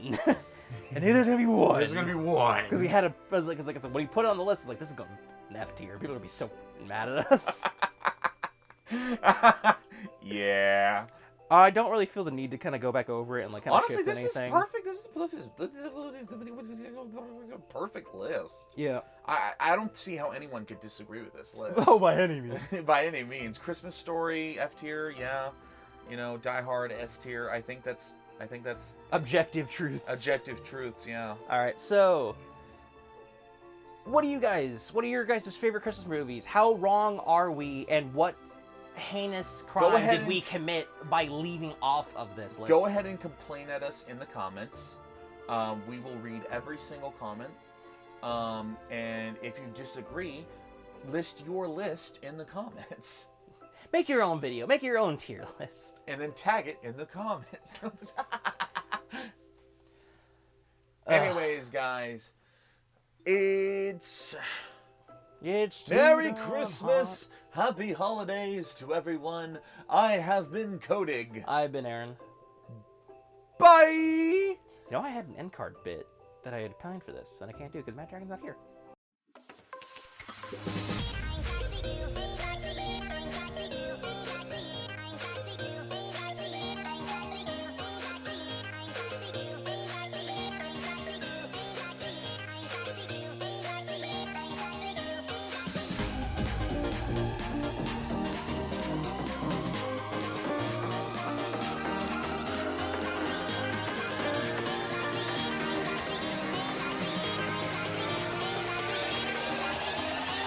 I knew there's gonna be one. There's gonna be one. Because we had a, I was like, when he put it on the list, it's like, this is going an F tier. People are gonna be so mad at us. Yeah. I don't really feel the need to kind of go back over it and like kind of Honestly, shift this anything. is perfect. This is a perfect list. Yeah. I don't see how anyone could disagree with this list. Oh, by any means. By any means. Christmas Story, F tier, yeah. You know, Die Hard, S tier. I think that's Objective truths. objective truths, yeah. All right, so what are your guys' favorite Christmas movies? How wrong are we, and what heinous crime did we commit by leaving off of this list? Go ahead and complain at us in the comments. We will read every single comment. And if you disagree, list your list in the comments. Make your own video. Make your own tier list. And then tag it in the comments. Anyways, guys, it's Merry Christmas, Happy Holidays to everyone. I have been Kodig. I've been Aaron. Bye! You know, I had an end card bit that I had planned for this, and I can't do because Matt Dragon's not here.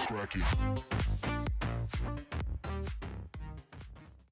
Cracky.